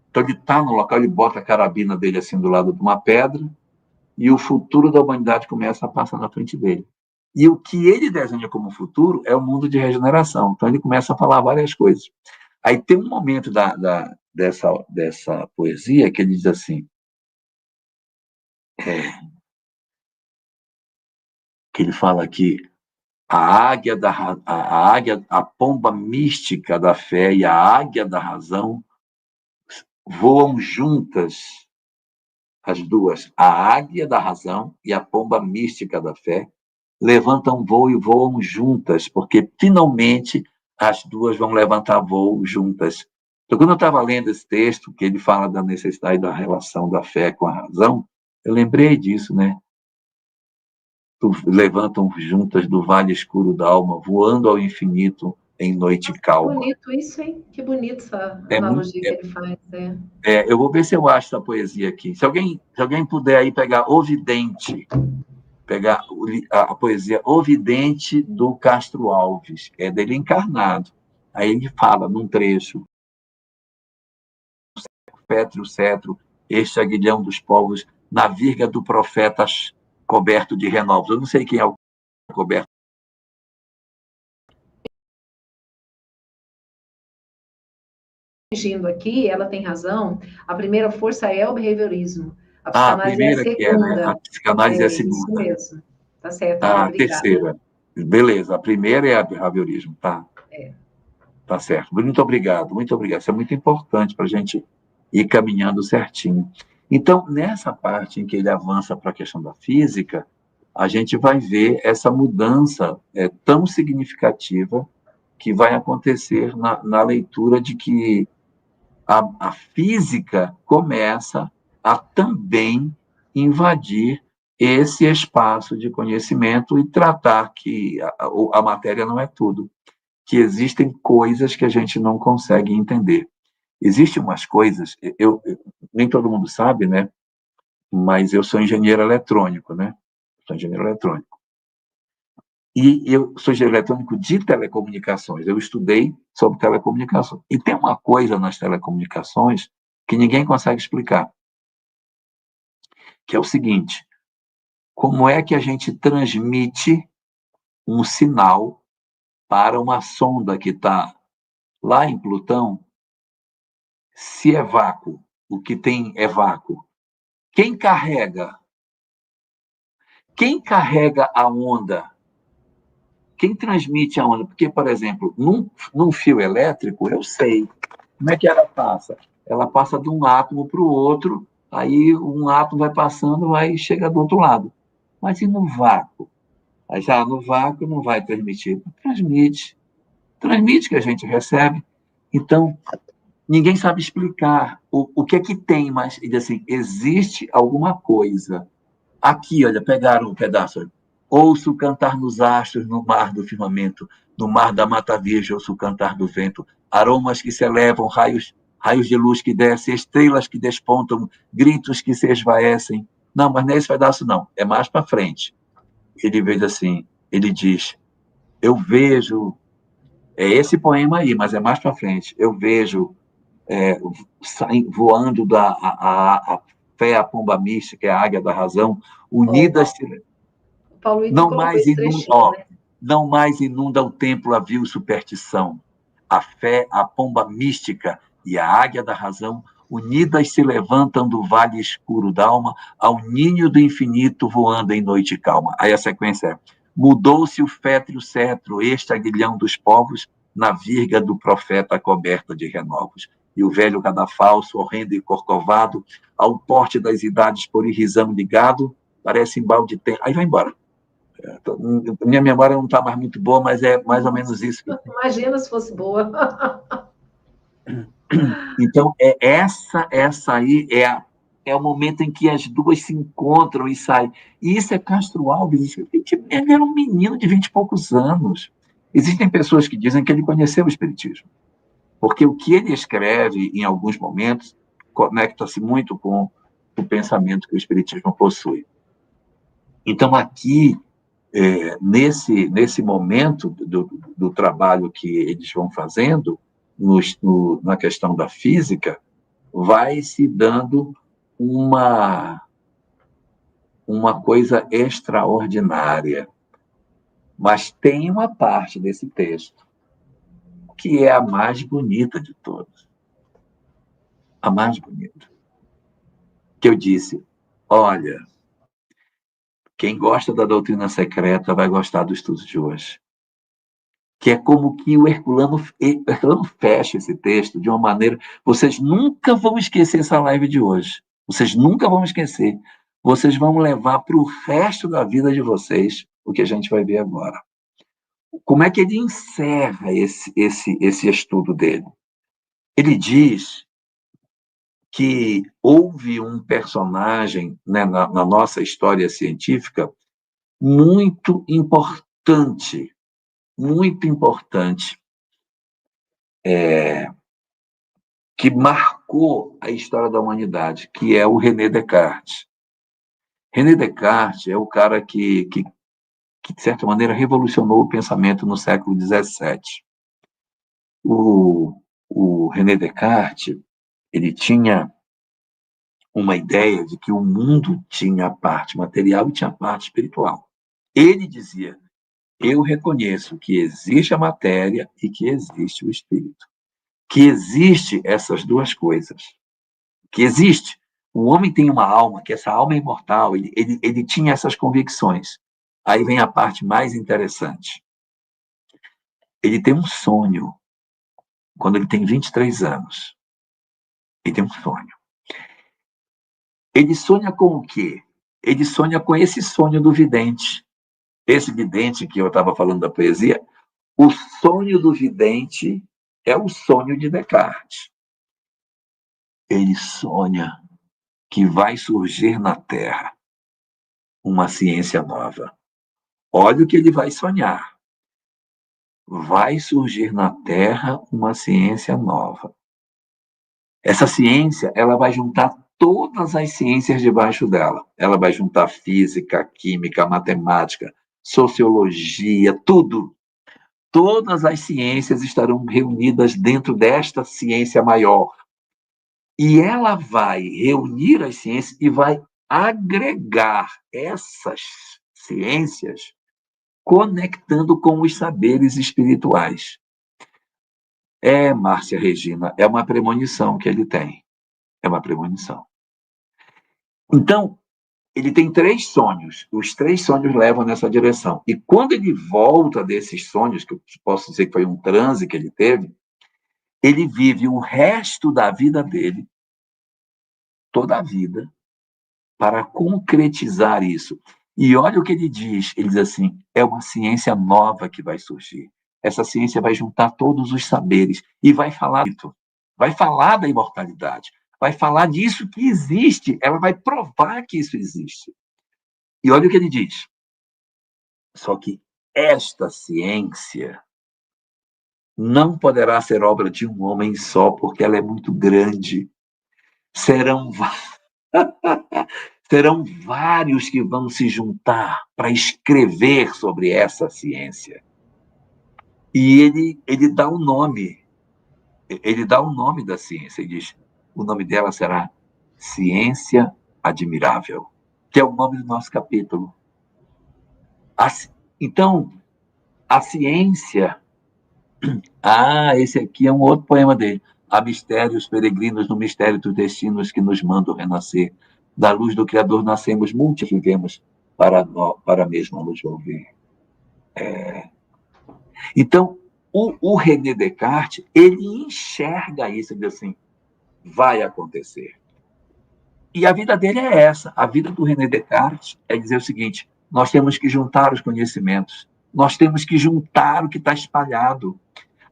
Então ele está no local, ele bota a carabina dele assim do lado de uma pedra e o futuro da humanidade começa a passar na frente dele. E o que ele desenha como futuro é o mundo de regeneração. Então ele começa a falar várias coisas. Aí tem um momento dessa poesia que ele diz assim, que ele fala que a pomba mística da fé e a águia da razão voam juntas, as duas, a águia da razão e a pomba mística da fé, levantam voo e voam juntas, porque finalmente as duas vão levantar voo juntas. Então, quando eu estava lendo esse texto, que ele fala da necessidade da relação da fé com a razão, eu lembrei disso, né? Levantam juntas do vale escuro da alma, voando ao infinito em noite calma.
Que bonito isso, hein? Que bonito essa analogia que ele faz.
Eu vou ver se eu acho essa poesia aqui. Se alguém puder aí pegar O Vidente, pegar a poesia O Vidente do Castro Alves, é dele encarnado. Aí ele fala num trecho: Pétreo cetro, este aguilhão dos povos, na virga do profeta coberto de renovos. Eu não sei quem é o coberto.
Corrigindo aqui, ela tem razão. A primeira força é o behaviorismo. A
A
psicanálise é a
primeira que é, né?
segunda.
A psicanálise é a
Isso
segunda.
mesmo. Tá certo,
A
obrigada.
terceira. Beleza, a primeira é a behaviorismo, tá? Tá certo. Muito obrigado, muito obrigado. Isso é muito importante para a gente ir caminhando certinho. Então, nessa parte em que ele avança para a questão da física, a gente vai ver essa mudança tão significativa que vai acontecer na leitura de que a física começa a também invadir esse espaço de conhecimento e tratar que a matéria não é tudo, que existem coisas que a gente não consegue entender. Existem umas coisas, nem todo mundo sabe, né? Mas eu sou engenheiro eletrônico, né? Sou engenheiro eletrônico. E eu sou engenheiro eletrônico de telecomunicações. Eu estudei sobre telecomunicações. E tem uma coisa nas telecomunicações que ninguém consegue explicar, que é o seguinte: como é que a gente transmite um sinal para uma sonda que está lá em Plutão. Se é vácuo, o que tem é vácuo. Quem carrega? Quem carrega a onda? Quem transmite a onda? Porque, por exemplo, num fio elétrico, eu sei como é que ela passa. Ela passa de um átomo para o outro, aí um átomo vai passando, vai chega do outro lado. Mas e no vácuo? Aí já no vácuo não vai transmitir. Transmite. Transmite que a gente recebe. Então, ninguém sabe explicar o que é que tem, mas assim, existe alguma coisa. Aqui, olha, pegaram um pedaço. Ouço cantar nos astros, no mar do firmamento, no mar da mata virgem, ouço cantar do vento, aromas que se elevam, raios de luz que descem, estrelas que despontam, gritos que se esvaecem. Não, mas não é esse pedaço, não. É mais para frente. Ele veio assim, ele diz, eu vejo, é esse poema aí, mas é mais para frente. Eu vejo voando a fé, a pomba mística, a águia da razão, unidas.
O Paulo Ito
Não
colocou
mais
esse
inunda,
trechinho,
ó,
né?
não mais inunda o templo a vil superstição. A fé, a pomba mística e a águia da razão, unidas se levantam do vale escuro d'alma ao ninho do infinito voando em noite calma. Aí a sequência é: mudou-se o fétrio cetro, este aguilhão dos povos, na virga do profeta coberta de renovos. E o velho cadafalso, horrendo e corcovado, ao porte das idades por irrisão ligado, parece embalde de tempo. Aí vai embora. Minha memória não está mais muito boa, mas é mais ou menos isso.
Imagina se fosse boa.
Então, essa aí é o momento em que as duas se encontram e saem. E isso é Castro Alves. Ele era um menino de 20 e poucos anos. Existem pessoas que dizem que ele conheceu o Espiritismo, porque o que ele escreve, em alguns momentos, conecta-se muito com o pensamento que o Espiritismo possui. Então, aqui, nesse momento do trabalho que eles vão fazendo, na questão da física, vai se dando uma coisa extraordinária. Mas tem uma parte desse texto que é a mais bonita de todas. A mais bonita. Que eu disse, olha, quem gosta da doutrina secreta vai gostar do estudo de hoje. Que é como que o Herculano fecha esse texto de uma maneira... Vocês nunca vão esquecer essa live de hoje. Vocês nunca vão esquecer. Vocês vão levar para o resto da vida de vocês o que a gente vai ver agora. Como é que ele encerra esse estudo dele? Ele diz que houve um personagem, né, na nossa história científica muito importante, que marcou a história da humanidade, que é o René Descartes. René Descartes é o cara que de certa maneira, revolucionou o pensamento no século XVII. O René Descartes, ele tinha uma ideia de que o mundo tinha a parte material e tinha a parte espiritual. Ele dizia, eu reconheço que existe a matéria e que existe o espírito. Que existe essas duas coisas. Que existe. O homem tem uma alma, que essa alma é imortal. Ele tinha essas convicções. Aí vem a parte mais interessante. Ele tem um sonho, quando ele tem 23 anos. Ele tem um sonho. Ele sonha com o quê? Ele sonha com esse sonho do vidente. Esse vidente que eu estava falando da poesia, o sonho do vidente é o sonho de Descartes. Ele sonha que vai surgir na Terra uma ciência nova. Olha o que ele vai sonhar. Vai surgir na Terra uma ciência nova. Essa ciência, ela vai juntar todas as ciências debaixo dela. Ela vai juntar física, química, matemática, sociologia, tudo. Todas as ciências estarão reunidas dentro desta ciência maior. E ela vai reunir as ciências e vai agregar essas ciências conectando com os saberes espirituais. Márcia Regina, é uma premonição que ele tem. É uma premonição. Então, ele tem 3 sonhos. Os 3 sonhos levam nessa direção. E quando ele volta desses sonhos, que eu posso dizer que foi um transe que ele teve, ele vive o resto da vida dele, toda a vida, para concretizar isso. E olha o que ele diz assim, é uma ciência nova que vai surgir. Essa ciência vai juntar todos os saberes e vai falar da imortalidade, vai falar disso que existe, ela vai provar que isso existe. E olha o que ele diz. Só que esta ciência não poderá ser obra de um homem só, porque ela é muito grande. Serão vários que vão se juntar para escrever sobre essa ciência. E ele dá um nome. Ele dá o nome da ciência. Ele diz, o nome dela será Ciência Admirável, que é o nome do nosso capítulo. Então, a ciência... esse aqui é um outro poema dele. Há mistérios peregrinos no mistério dos destinos que nos mandam renascer. Da luz do Criador nascemos, multivivemos para mesmo nos volver. Então, o René Descartes, ele enxerga isso, ele diz assim, vai acontecer. E a vida dele é essa. A vida do René Descartes é dizer o seguinte, nós temos que juntar os conhecimentos, nós temos que juntar o que está espalhado.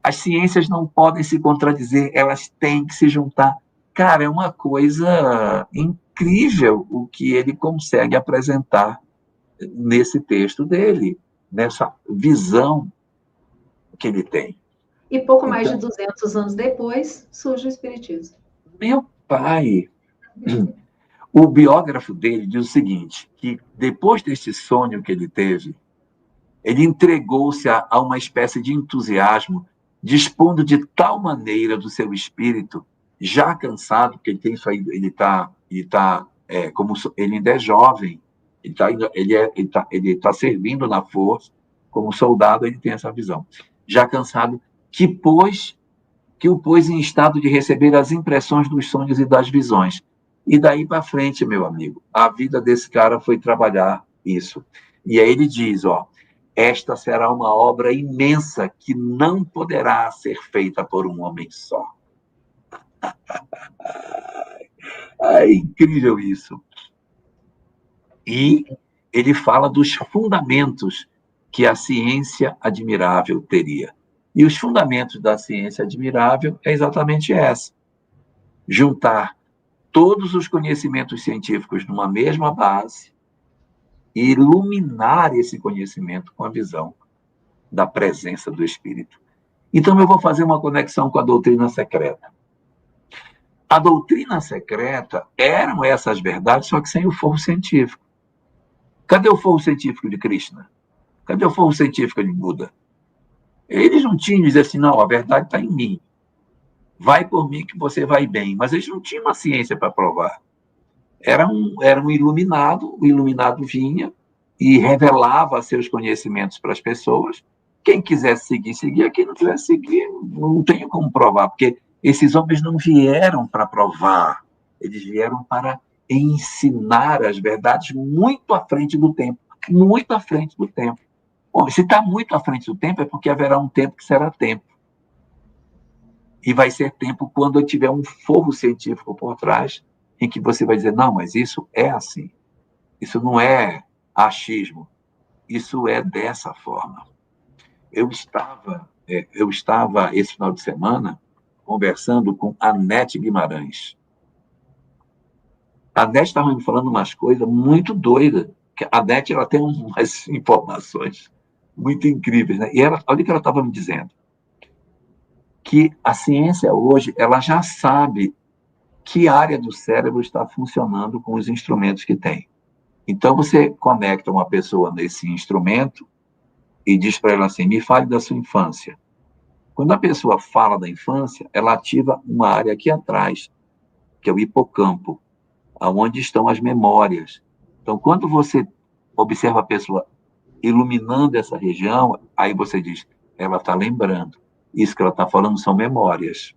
As ciências não podem se contradizer, elas têm que se juntar. Cara, é uma coisa incrível o que ele consegue apresentar nesse texto dele, nessa visão que ele tem.
E pouco mais de 200 anos depois, surge o Espiritismo.
Meu pai, o biógrafo dele diz o seguinte, que depois deste sonho que ele teve, ele entregou-se a uma espécie de entusiasmo, dispondo de tal maneira do seu espírito, já cansado, porque ele tem isso aí, como ele ainda é jovem, ele tá servindo na força, como soldado, ele tem essa visão. Já cansado, que o pôs em estado de receber as impressões dos sonhos e das visões. E daí para frente, meu amigo, a vida desse cara foi trabalhar isso. E aí ele diz, esta será uma obra imensa que não poderá ser feita por um homem só. É incrível isso. E ele fala dos fundamentos que a ciência admirável teria. E os fundamentos da ciência admirável é exatamente essa. Juntar todos os conhecimentos científicos numa mesma base e iluminar esse conhecimento com a visão da presença do Espírito. Então, eu vou fazer uma conexão com a doutrina secreta. A doutrina secreta eram essas verdades, só que sem o forro científico. Cadê o forro científico de Krishna? Cadê o forro científico de Buda? Eles não tinham dizer assim, não, a verdade está em mim. Vai por mim que você vai bem. Mas eles não tinham uma ciência para provar. Era um iluminado, o iluminado vinha e revelava seus conhecimentos para as pessoas. Quem quisesse seguir, seguia. Quem não quisesse seguir, não tem como provar, porque esses homens não vieram para provar, eles vieram para ensinar as verdades muito à frente do tempo. Muito à frente do tempo. Bom, se está muito à frente do tempo, é porque haverá um tempo que será tempo. E vai ser tempo quando tiver um forro científico por trás, em que você vai dizer, não, mas isso é assim. Isso não é achismo. Isso é dessa forma. Eu estava esse final de semana, conversando com a Nete Guimarães. A Nete estava me falando umas coisas muito doidas. A Nete ela tem umas informações muito incríveis, né? E olha o que ela estava me dizendo. Que a ciência hoje ela já sabe que área do cérebro está funcionando com os instrumentos que tem. Então, você conecta uma pessoa nesse instrumento e diz para ela assim, me fale da sua infância. Quando a pessoa fala da infância, ela ativa uma área aqui atrás, que é o hipocampo, onde estão as memórias. Então, quando você observa a pessoa iluminando essa região, aí você diz, ela está lembrando. Isso que ela está falando são memórias.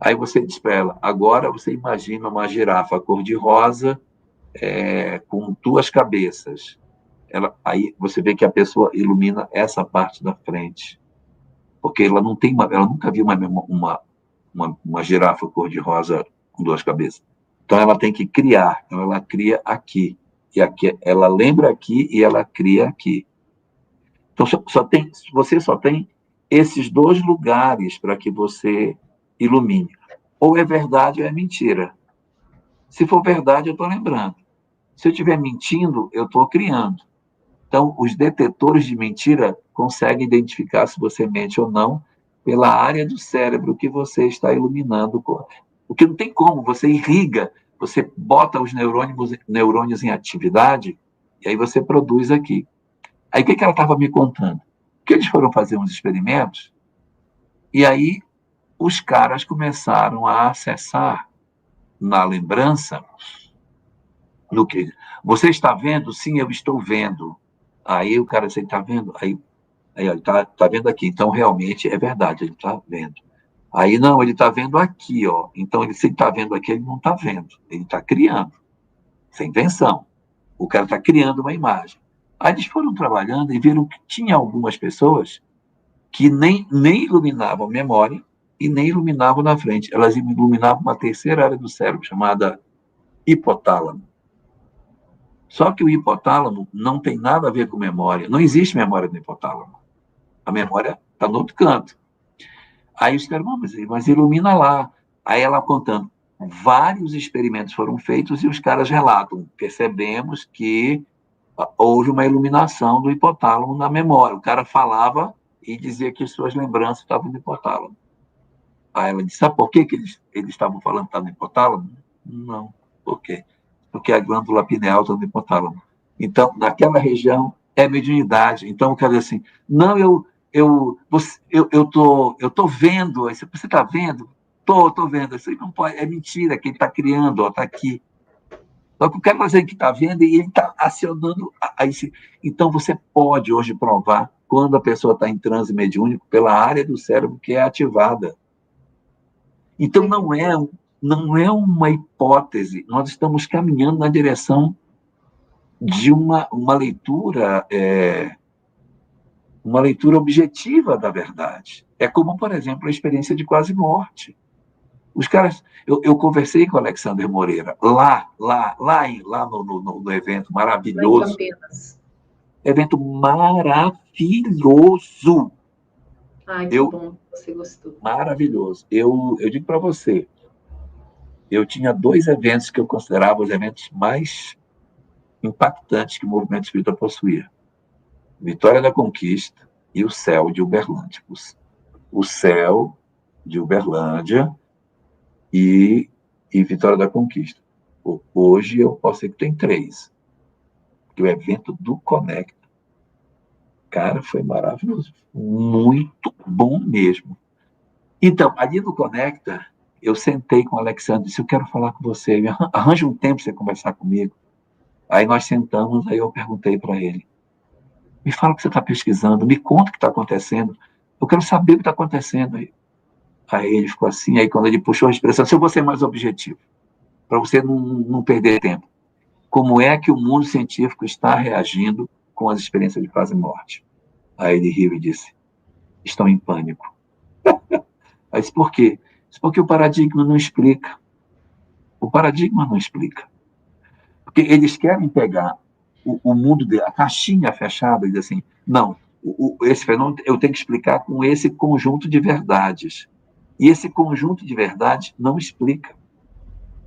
Aí você diz para ela, agora você imagina uma girafa cor-de-rosa com duas cabeças. Aí você vê que a pessoa ilumina essa parte da frente. Porque ela não tem ela nunca viu uma girafa cor-de-rosa com duas cabeças. Então ela tem que criar, então ela cria aqui. E aqui ela lembra aqui e ela cria aqui. Então você só tem esses dois lugares para que você ilumine. Ou é verdade ou é mentira. Se for verdade, eu estou lembrando. Se eu estiver mentindo, eu estou criando. Então, os detetores de mentira conseguem identificar se você mente ou não pela área do cérebro que você está iluminando. O que não tem como, você irriga, você bota os neurônios em atividade e aí você produz aqui. Aí o que ela estava me contando? Que eles foram fazer uns experimentos e aí os caras começaram a acessar na lembrança no que você está vendo? Sim, eu estou vendo. Aí o cara, você está vendo? Aí ele tá vendo aqui. Então, realmente, é verdade, ele está vendo. Aí, não, ele está vendo aqui, ó. Então, se ele está vendo aqui, ele não está vendo. Ele está criando. Isso é invenção. O cara está criando uma imagem. Aí eles foram trabalhando e viram que tinha algumas pessoas que nem iluminavam a memória e nem iluminavam na frente. Elas iluminavam uma terceira área do cérebro, chamada hipotálamo. Só que o hipotálamo não tem nada a ver com memória. Não existe memória no hipotálamo. A memória está no outro canto. Aí os caras, mas ilumina lá. Aí ela contando, vários experimentos foram feitos e os caras relatam, percebemos que houve uma iluminação do hipotálamo na memória. O cara falava e dizia que suas lembranças estavam no hipotálamo. Aí ela disse, sabe por que eles estavam falando que estava no hipotálamo? Não. Por quê? Porque a glândula pineal está no hipotálamo. Então, naquela região, é mediunidade. Então, quer dizer assim, não, eu tô vendo, você está vendo? Tô vendo, isso não pode, é mentira, que ele está criando, está aqui. Só que o cara dizer que está vendo e ele está acionando. Então, você pode hoje provar quando a pessoa está em transe mediúnico pela área do cérebro que é ativada. Então, não é uma hipótese, nós estamos caminhando na direção de uma leitura objetiva da verdade. É como, por exemplo, a experiência de quase morte. Os caras, eu conversei com o Alexander Moreira lá no evento maravilhoso. Evento maravilhoso.
Ai, que bom que você gostou.
Maravilhoso. Eu digo para você, eu tinha 2 eventos que eu considerava os eventos mais impactantes que o movimento espírita possuía. Vitória da Conquista e o Céu de Uberlândia. O Céu de Uberlândia e Vitória da Conquista. Hoje eu posso dizer que tem 3. Porque o evento do Conecta, cara, foi maravilhoso. Muito bom mesmo. Então, ali no Conecta, eu sentei com o Alexandre e disse, eu quero falar com você, arranja um tempo para você conversar comigo. Aí nós sentamos, aí eu perguntei para ele, me fala o que você está pesquisando, me conta o que está acontecendo, eu quero saber o que está acontecendo aí. Aí ele ficou assim, aí quando ele puxou a expressão, se eu vou ser mais objetivo, para você não perder tempo, como é que o mundo científico está reagindo com as experiências de quase morte? Aí ele riu e disse, estão em pânico. Aí disse, por quê? Disse, porque o paradigma não explica. O paradigma não explica. Porque eles querem pegar o mundo, a caixinha fechada, e dizer assim, não, esse fenômeno eu tenho que explicar com esse conjunto de verdades. E esse conjunto de verdades não explica.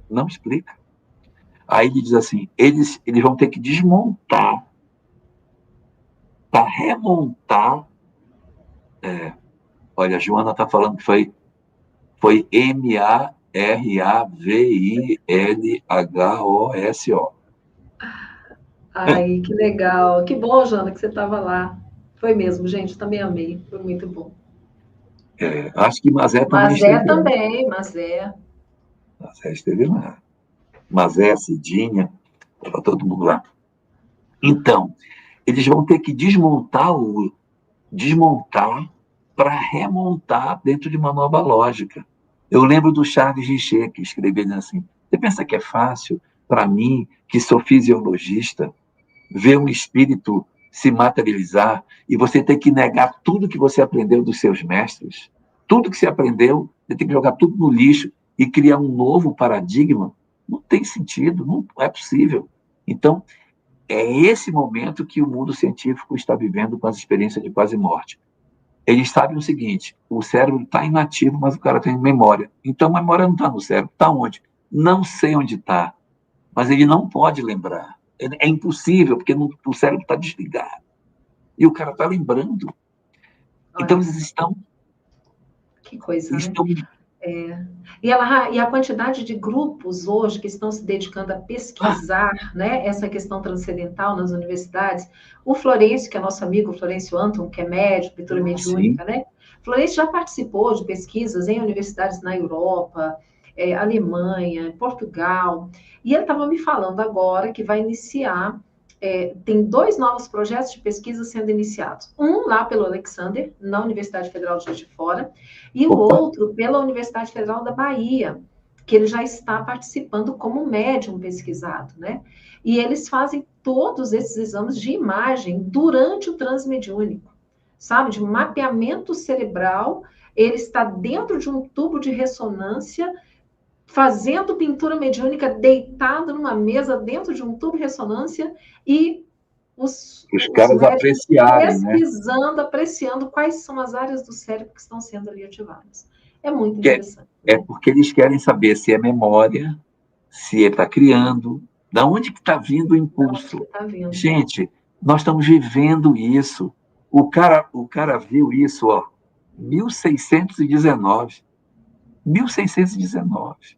Não explica. Aí ele diz assim, eles vão ter que desmontar para remontar. Olha, a Joana está falando que foi MARAVILHOSO.
Ai, que legal. Que bom, Jana, que você estava lá. Foi mesmo, gente, também amei. Foi muito bom.
Acho que Mazé também
Mazé também, Mazé.
Mazé esteve lá. Mazé, Cidinha, estava todo mundo lá. Então, eles vão ter que desmontar para remontar dentro de uma nova lógica. Eu lembro do Charles Richer, que escreveu assim: você pensa que é fácil para mim, que sou fisiologista, ver um espírito se materializar e você ter que negar tudo que você aprendeu dos seus mestres? Tudo que você aprendeu, você tem que jogar tudo no lixo e criar um novo paradigma? Não tem sentido, não é possível. Então, é esse momento que o mundo científico está vivendo com as experiências de quase morte. Eles sabem o seguinte: o cérebro está inativo, mas o cara tem memória. Então, a memória não está no cérebro. Está onde? Não sei onde está, mas ele não pode lembrar. É impossível, porque o cérebro está desligado. E o cara está lembrando. Então,
Olha, que coisa, né?
estão.
E a quantidade de grupos hoje que estão se dedicando a pesquisar, né, essa questão transcendental nas universidades. O Florencio, que é nosso amigo, Florencio Anton, que é médico, leitura mediúnica, né? Florencio já participou de pesquisas em universidades na Europa, Alemanha, Portugal, e ele estava me falando agora que vai iniciar, tem 2 novos projetos de pesquisa sendo iniciados. Um lá pelo Alexander, na Universidade Federal de Juiz de Fora, e o outro pela Universidade Federal da Bahia, que ele já está participando como médium pesquisado, né? E eles fazem todos esses exames de imagem durante o transmediúnico, sabe? De mapeamento cerebral, ele está dentro de um tubo de ressonância, fazendo pintura mediúnica deitado numa mesa dentro de um tubo de ressonância e os
caras apreciarem,
pesquisando, apreciando quais são as áreas do cérebro que estão sendo ali ativadas. É muito interessante.
É porque eles querem saber se é memória, se ele está criando, da onde que está vindo o impulso. Gente, nós estamos vivendo isso. O cara viu isso, 1619. 1619.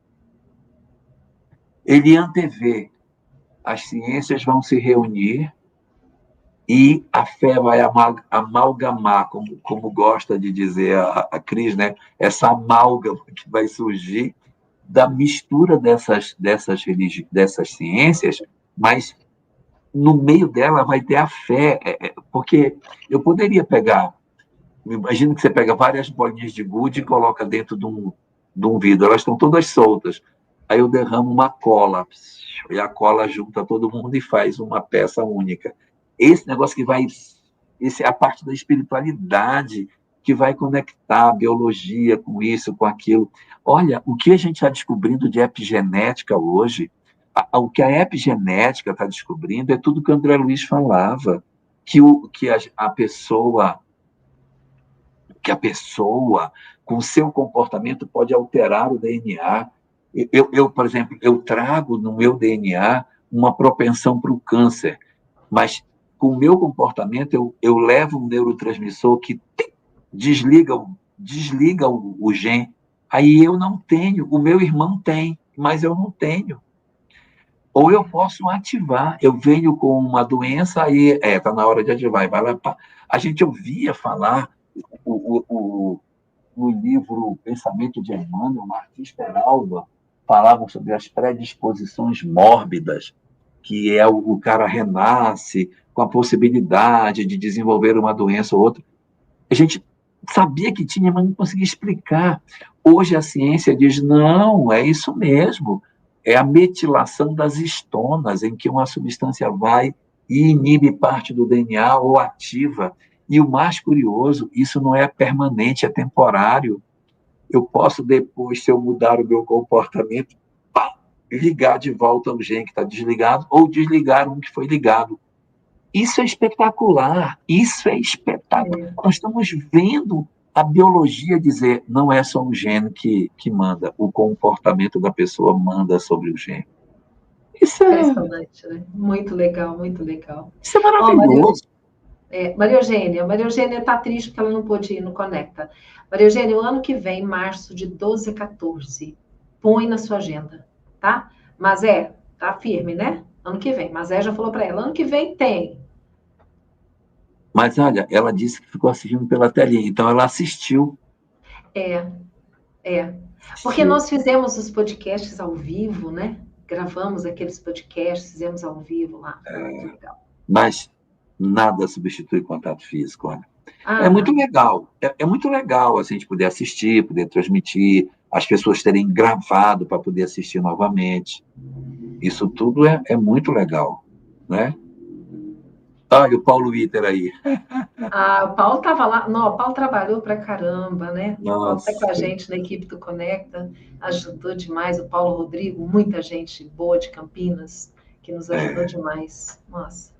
Ele antevê: as ciências vão se reunir e a fé vai amalgamar, como gosta de dizer a Cris, né? Essa amálgama que vai surgir da mistura dessas ciências, mas no meio dela vai ter a fé, porque eu poderia pegar, imagino que você pega várias bolinhas de gude e coloca dentro de um vidro, elas estão todas soltas, aí eu derramo uma cola, e a cola junta todo mundo e faz uma peça única. Esse negócio que vai, esse é a parte da espiritualidade que vai conectar a biologia com isso, com aquilo. Olha, o que a gente está descobrindo de epigenética hoje, o que a epigenética está descobrindo é tudo que o André Luiz falava, que a pessoa, com o seu comportamento, pode alterar o DNA. Por exemplo, eu trago no meu DNA uma propensão para o câncer, mas com o meu comportamento eu levo um neurotransmissor que desliga o gene. Aí eu não tenho, o meu irmão tem, mas eu não tenho. Ou eu posso ativar, eu venho com uma doença, aí está na hora de ativar. Vai lá, a gente ouvia falar no livro Pensamento de Emmanuel, Martins Peralva, falavam sobre as predisposições mórbidas, que é o cara renasce com a possibilidade de desenvolver uma doença ou outra. A gente sabia que tinha, mas não conseguia explicar. Hoje a ciência diz: não, é isso mesmo. É a metilação das histonas, em que uma substância vai e inibe parte do DNA ou ativa. E o mais curioso, isso não é permanente, é temporário. Eu posso depois, se eu mudar o meu comportamento, ligar de volta o gene que está desligado ou desligar um que foi ligado. Isso é espetacular, isso é espetacular. Nós estamos vendo a biologia dizer: não é só o gene que manda, o comportamento da pessoa manda sobre o gene. Isso é
impressionante, né? Muito legal, muito legal.
Isso é maravilhoso.
Maria Eugênia está triste porque ela não pôde ir no Conecta. Maria Eugênia, o ano que vem, março, de 12 a 14, põe na sua agenda, tá? Mas tá firme, né? Ano que vem. Mas já falou para ela, ano que vem tem.
Mas olha, ela disse que ficou assistindo pela telinha, então ela assistiu.
Porque nós fizemos os podcasts ao vivo, né? Gravamos aqueles podcasts, fizemos ao vivo lá. Foi muito legal.
Mas Nada substitui contato físico, olha. É
Ah,
muito legal, é muito legal assim, a gente poder assistir, poder transmitir, as pessoas terem gravado para poder assistir novamente. Isso tudo é muito legal, né? Ah, e o Paulo Witter aí.
o Paulo estava lá. Não, o Paulo trabalhou para caramba, né? O Paulo está com a
Nossa,
gente na equipe do Conecta, ajudou demais. O Paulo Rodrigo, muita gente boa de Campinas, que nos ajudou
é.
demais. Nossa,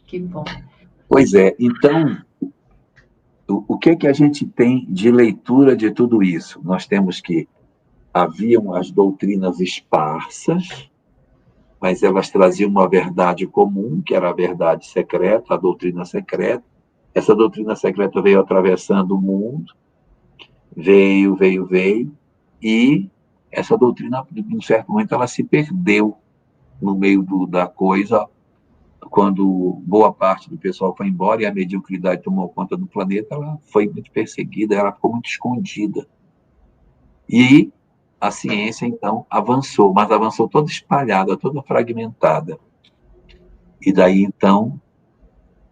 que bom.
Pois é, então, o que que a gente tem de leitura de tudo isso? Nós temos que haviam as doutrinas esparsas, mas elas traziam uma verdade comum, que era a verdade secreta, a doutrina secreta. Essa doutrina secreta veio atravessando o mundo, veio, e essa doutrina, em um certo momento, ela se perdeu no meio da coisa, quando boa parte do pessoal foi embora e a mediocridade tomou conta do planeta, ela foi muito perseguida, ela ficou muito escondida. E a ciência, então, avançou, mas avançou toda espalhada, toda fragmentada. E daí, então,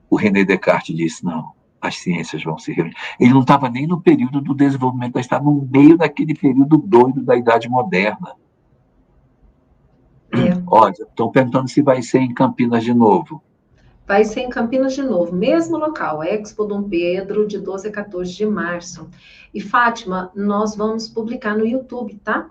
o René Descartes disse, não, as ciências vão se reunir. Ele não estava nem no período do desenvolvimento, ele estava no meio daquele período doido da Idade Moderna.
É.
Olha, estão perguntando se vai ser em Campinas de novo.
Vai ser em Campinas de novo, mesmo local, Expo Dom Pedro, de 12 a 14 de março. E, Fátima, nós vamos publicar no YouTube, tá?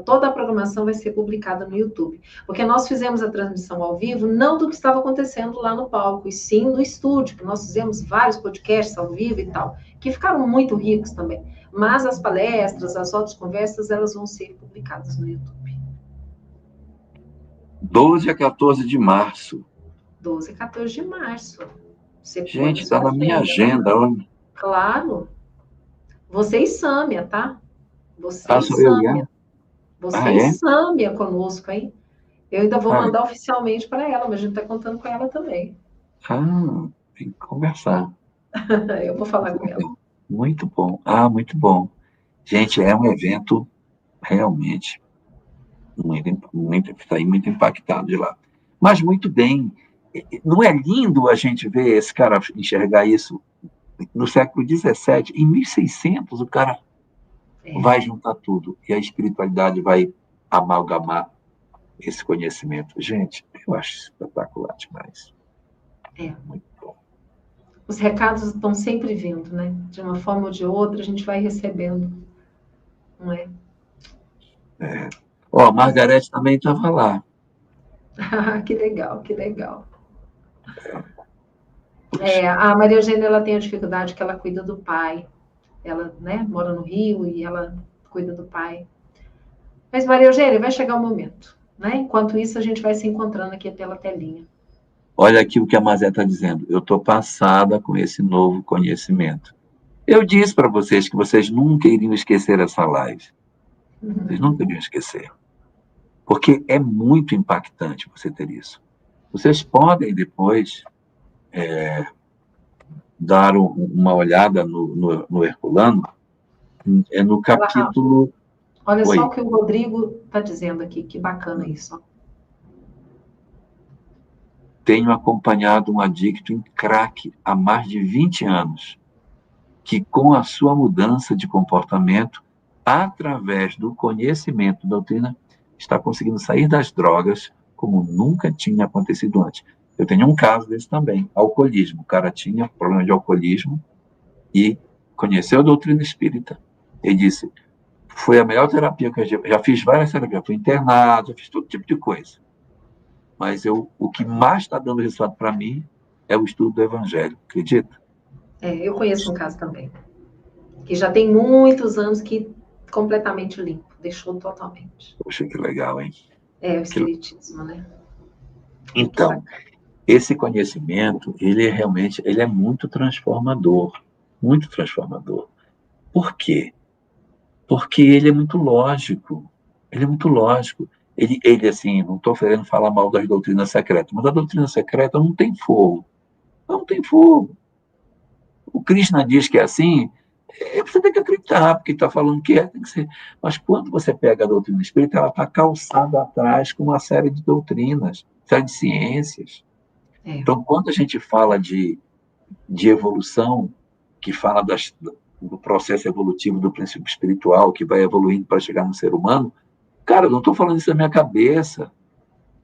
Toda a programação vai ser publicada no YouTube. Porque nós fizemos a transmissão ao vivo, não do que estava acontecendo lá no palco, e sim do estúdio, que nós fizemos vários podcasts ao vivo e tal, que ficaram muito ricos também. Mas as palestras, as outras conversas, elas vão ser publicadas no YouTube.
12 a 14 de março.
12 a 14 de março. Você põe na
Gente, está
sua
na minha
agenda.
agenda. Olha.
Claro. Você e Sâmia, tá? Você
Ah,
e
sou eu, é?
Sâmia. Você
Ah,
e
é?
Sâmia conosco, hein? Eu ainda vou
Ah,
mandar oficialmente para ela, mas a gente está contando com ela também.
tem que conversar.
Eu vou falar com ela.
Muito bom. Ah, muito bom. Gente, é um evento realmente saí muito impactado de lá. Mas muito bem. Não é lindo a gente ver esse cara enxergar isso no século XVII? Em 1600, o cara vai juntar tudo e a espiritualidade vai amalgamar esse conhecimento. Gente, eu acho espetacular demais.
É.
Muito bom.
Os recados estão sempre vindo, né? De uma forma ou de outra, a gente vai recebendo, não é?
É. Ó, a Margarete também estava lá.
Que legal, que legal. A Maria Eugênia, ela tem a dificuldade que ela cuida do pai. Ela, né, mora no Rio e ela cuida do pai. Mas, Maria Eugênia, vai chegar o momento, né? Enquanto isso, a gente vai se encontrando aqui pela telinha.
Olha aqui o que a Mazé está dizendo. Eu estou passada com esse novo conhecimento. Eu disse para vocês que vocês nunca iriam esquecer essa live. Vocês nunca iriam esquecer. Porque é muito impactante você ter isso. Vocês podem depois dar uma olhada no Herculano, no capítulo.
Olha só
Oi.
o que o Rodrigo está dizendo aqui, que bacana isso.
Tenho acompanhado um adicto em crack há mais de 20 anos, que com a sua mudança de comportamento, através do conhecimento da doutrina, está conseguindo sair das drogas como nunca tinha acontecido antes. Eu tenho um caso desse também, alcoolismo. O cara tinha problema de alcoolismo e conheceu a doutrina espírita. Ele disse, foi a melhor terapia que eu já fiz várias terapias, fui internado, já fiz todo tipo de coisa. Mas o que mais está dando resultado para mim é o estudo do Evangelho, acredita?
Eu conheço um caso também, que já tem muitos anos que completamente limpo, deixou totalmente.
Poxa, que legal, hein?
O espiritismo, né?
Então, esse conhecimento, ele realmente, ele é muito transformador, muito transformador. Por quê? Porque ele é muito lógico, ele é muito lógico. Ele assim, não estou querendo falar mal das doutrinas secretas, mas a doutrina secreta não tem fogo, não tem fogo. O Krishna diz que é assim, você tem que acreditar, porque está falando que tem que ser. Mas quando você pega a doutrina espírita, ela está calçada atrás com uma série de doutrinas, série de ciências. Então, quando a gente fala de evolução, que fala do processo evolutivo do princípio espiritual, que vai evoluindo para chegar no ser humano, cara, eu não estou falando isso da minha cabeça.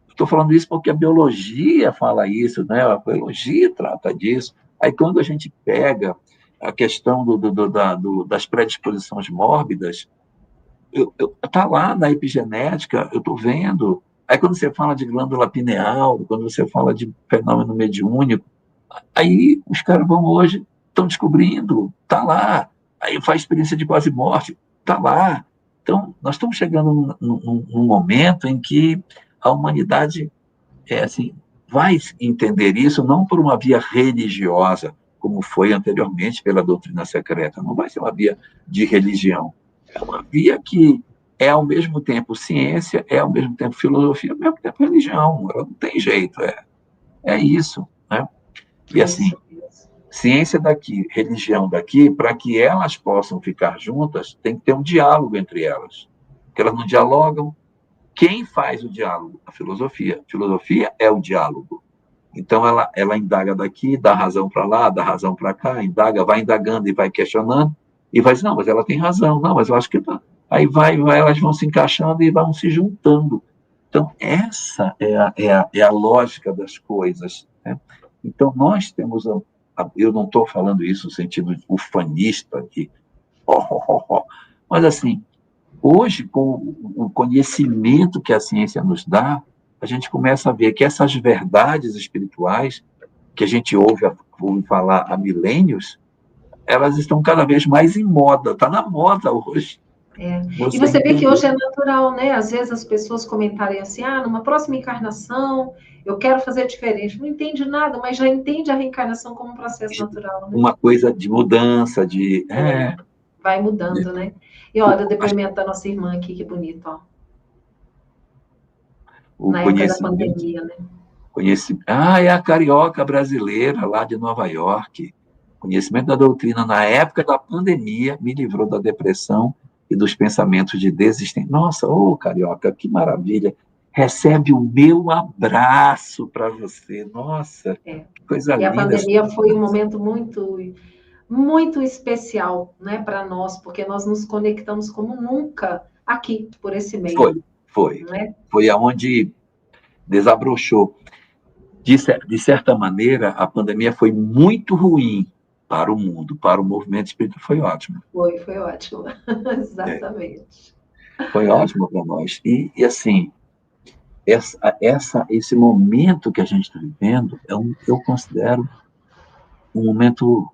Estou falando isso porque a biologia fala isso, né? A biologia trata disso. Aí, quando a gente pega a questão das predisposições mórbidas, tá lá na epigenética, eu estou vendo. Aí, quando você fala de glândula pineal, quando você fala de fenômeno mediúnico, aí os caras vão hoje, estão descobrindo, tá lá. Aí faz experiência de quase morte, tá lá. Então, nós estamos chegando num momento em que a humanidade assim, vai entender isso não por uma via religiosa, como foi anteriormente pela doutrina secreta, não vai ser uma via de religião. É uma via que é ao mesmo tempo ciência, é ao mesmo tempo filosofia, ao mesmo tempo religião. Ela não tem jeito, é isso, né? E assim, ciência daqui, religião daqui, para que elas possam ficar juntas, tem que ter um diálogo entre elas. Porque elas não dialogam. Quem faz o diálogo? A filosofia. A filosofia é o diálogo. Então, ela indaga daqui, dá razão para lá, dá razão para cá, indaga, vai indagando e vai questionando, e vai dizer, não, mas ela tem razão, não, mas eu acho que tá. Aí elas vão se encaixando e vão se juntando. Então, essa é a lógica das coisas. Né? Então, nós temos, eu não estou falando isso no sentido ufanista, de, mas assim, hoje, com o conhecimento que a ciência nos dá, a gente começa a ver que essas verdades espirituais, que a gente ouve falar há milênios, elas estão cada vez mais em moda, está na moda hoje.
E você vê que hoje é natural, né? Às vezes as pessoas comentarem assim, numa próxima encarnação eu quero fazer diferente. Não entende nada, mas já entende a reencarnação como um processo natural, né?
Uma coisa de mudança,
vai mudando, né? E olha o depoimento da nossa irmã aqui, que bonito, ó. Na época da pandemia, né?
É a carioca brasileira lá de Nova York. Conhecimento da doutrina na época da pandemia me livrou da depressão e dos pensamentos de desistência. Nossa, carioca, que maravilha! Recebe o meu abraço para você. Nossa, que coisa linda.
E a pandemia foi um momento muito, muito especial, né, para nós, porque nós nos conectamos como nunca aqui, por esse meio.
Foi. Né? Foi aonde desabrochou. De certa maneira, a pandemia foi muito ruim para o mundo, para o movimento espírita foi ótimo.
Foi ótimo, exatamente.
Foi ótimo para nós. E assim, esse momento que a gente está vivendo, eu considero um momento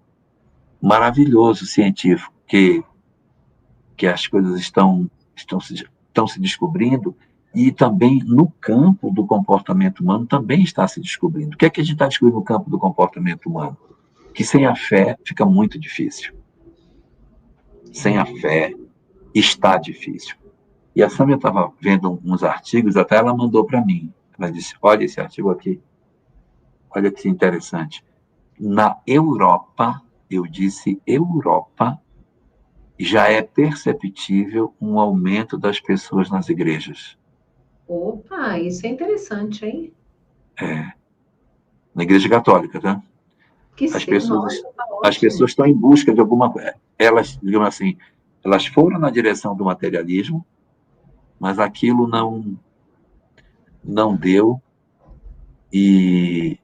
maravilhoso científico, que as coisas estão se descobrindo, e também no campo do comportamento humano também está se descobrindo. O que é que a gente está descobrindo no campo do comportamento humano? Que sem a fé fica muito difícil. Sem a fé está difícil. E a Sâmia estava vendo uns artigos, até ela mandou para mim. Ela disse, olha esse artigo aqui. Olha que interessante. Na Europa, eu disse Europa, já é perceptível um aumento das pessoas nas igrejas.
Opa, isso é interessante, hein?
Na igreja católica, tá? As pessoas estão em busca de alguma coisa. Elas, digamos assim, elas foram na direção do materialismo, mas aquilo não deu, e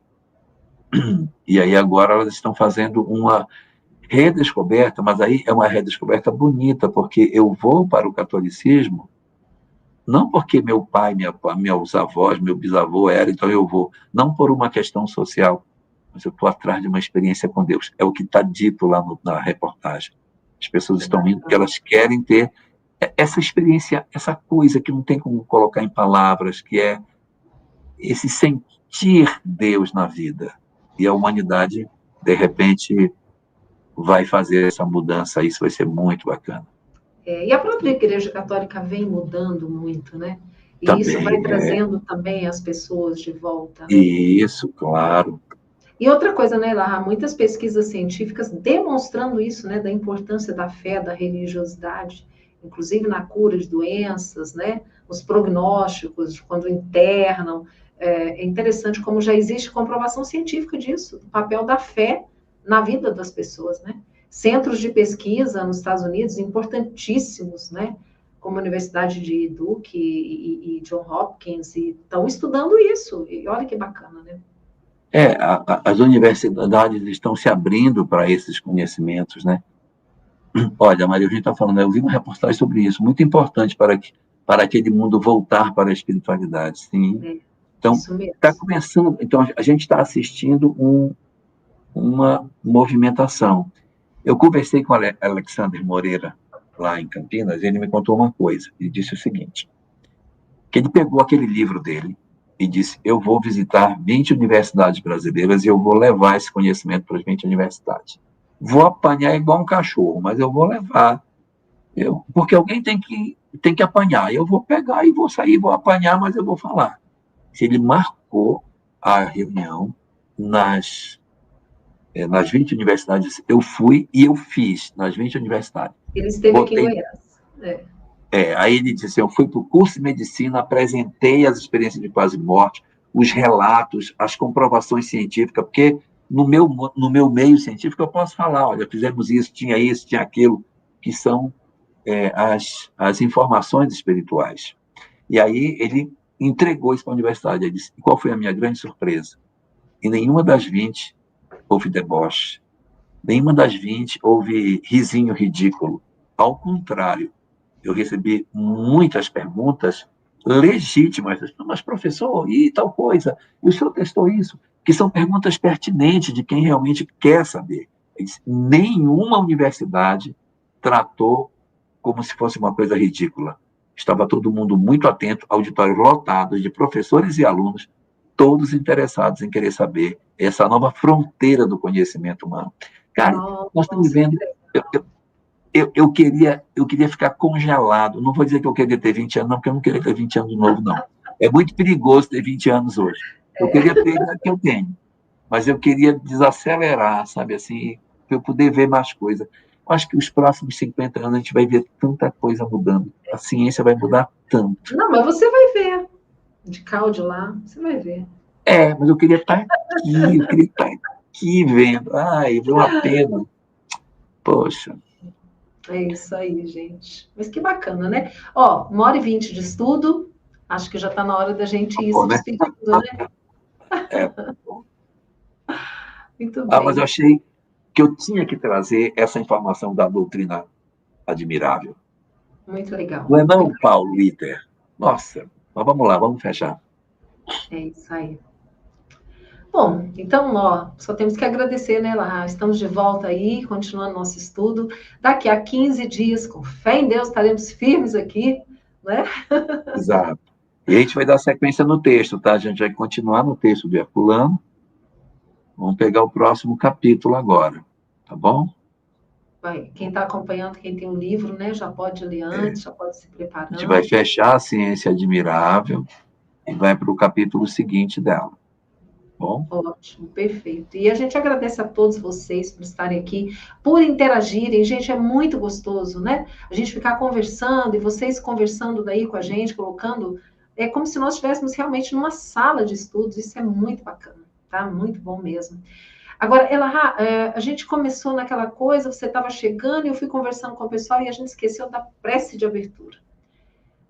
aí agora elas estão fazendo uma redescoberta, mas aí é uma redescoberta bonita, porque eu vou para o catolicismo, não porque meu pai, meus avós, meu bisavô era, então eu vou, não por uma questão social, mas eu estou atrás de uma experiência com Deus. É o que está dito lá na reportagem. As pessoas estão indo porque elas querem ter essa experiência, essa coisa que não tem como colocar em palavras, que é esse sentir Deus na vida. E a humanidade, de repente, vai fazer essa mudança. Isso vai ser muito bacana.
E a própria Igreja Católica vem mudando muito, né? E também, isso vai trazendo também as pessoas de volta. Né?
Isso, claro.
E outra coisa, né, Lá, muitas pesquisas científicas demonstrando isso, né, da importância da fé, da religiosidade, inclusive na cura de doenças, né, os prognósticos, quando internam, É interessante como já existe comprovação científica disso, do papel da fé na vida das pessoas, né? Centros de pesquisa nos Estados Unidos importantíssimos, né? Como a Universidade de Duke e John Hopkins, e estão estudando isso. E olha que bacana, né?
As universidades estão se abrindo para esses conhecimentos, né? Olha, Maria, a gente está falando, eu vi uma reportagem sobre isso, muito importante para aquele mundo voltar para a espiritualidade, sim. Então,
Isso mesmo.
está começando, então a gente está assistindo uma movimentação. Eu conversei com o Alexander Moreira, lá em Campinas, e ele me contou uma coisa, ele disse o seguinte, que ele pegou aquele livro dele e disse, eu vou visitar 20 universidades brasileiras e eu vou levar esse conhecimento para as 20 universidades. Vou apanhar igual um cachorro, mas eu vou levar. Porque alguém tem que apanhar. Eu vou pegar e vou sair, vou apanhar, mas eu vou falar. Se ele marcou a reunião nas 20 universidades, eu fui e eu fiz nas 20 universidades.
Ele esteve aqui em Goiás.
Aí ele disse, eu fui para o curso de medicina, apresentei as experiências de quase morte, os relatos, as comprovações científicas, porque no meu meio científico eu posso falar, olha, fizemos isso, tinha aquilo, que são as informações espirituais. E aí ele entregou isso para a universidade. Ele disse, qual foi a minha grande surpresa? Em nenhuma das 20 houve deboche, nenhuma das 20 houve risinho ridículo. Ao contrário, eu recebi muitas perguntas legítimas, mas professor, e tal coisa? E o senhor testou isso? Que são perguntas pertinentes de quem realmente quer saber. Nenhuma universidade tratou como se fosse uma coisa ridícula. Estava todo mundo muito atento, auditórios lotados de professores e alunos, todos interessados em querer saber essa nova fronteira do conhecimento humano. Cara, nós estamos vendo... Eu queria ficar congelado. Não vou dizer que eu queria ter 20 anos, não, porque eu não queria ter 20 anos de novo, não. É muito perigoso ter 20 anos hoje. Eu queria ter o que eu tenho, mas eu queria desacelerar, sabe, assim, para eu poder ver mais coisas. Acho que os próximos 50 anos a gente vai ver tanta coisa mudando. A ciência vai mudar tanto.
Não, mas você vai ver. De cá ou de lá, você vai ver.
Mas eu queria estar aqui vendo. Ai, é uma pena. Poxa.
É isso aí, gente. Mas que bacana, né? Ó, 1h20 de estudo. Acho que já está na hora da gente ir se despedindo, né? Muito bem.
Mas eu achei que eu tinha que trazer essa informação da doutrina admirável.
Muito legal.
Não é não, Paulo Witter? Nossa, mas vamos lá, vamos fechar.
É isso aí. Bom, então, ó, só temos que agradecer, né, Elahá? Estamos de volta aí, continuando nosso estudo. Daqui a 15 dias, com fé em Deus, estaremos firmes aqui, né?
Exato. E a gente vai dar sequência no texto, tá? A gente vai continuar no texto de Herculano. Vamos pegar o próximo capítulo agora, tá bom?
Quem está acompanhando, quem tem um livro, né, já pode ler antes, já pode se preparando.
A gente vai fechar a Ciência Admirável e vai para o capítulo seguinte dela. Bom?
Ótimo, perfeito. E a gente agradece a todos vocês por estarem aqui, por interagirem. Gente, é muito gostoso, né? A gente ficar conversando e vocês conversando daí com a gente, colocando... É como se nós estivéssemos realmente numa sala de estudos. Isso é muito bacana, tá? Muito bom mesmo. Agora, Elahá, a gente começou naquela coisa, você estava chegando e eu fui conversando com o pessoal e a gente esqueceu da prece de abertura.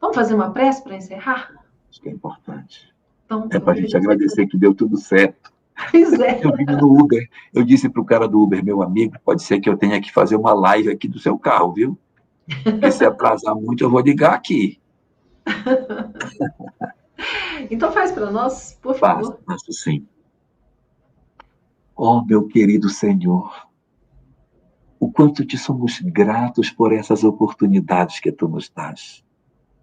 Vamos fazer uma prece para encerrar?
Acho que é importante.
Então,
para a gente agradecer que deu tudo certo.
Pois é.
Eu vim no Uber, eu disse para o cara do Uber, meu amigo, pode ser que eu tenha que fazer uma live aqui do seu carro, viu? Porque se atrasar muito, eu vou ligar aqui.
Então faz para nós, por favor.
Faço sim. Oh, meu querido Senhor, o quanto te somos gratos por essas oportunidades que tu nos dás.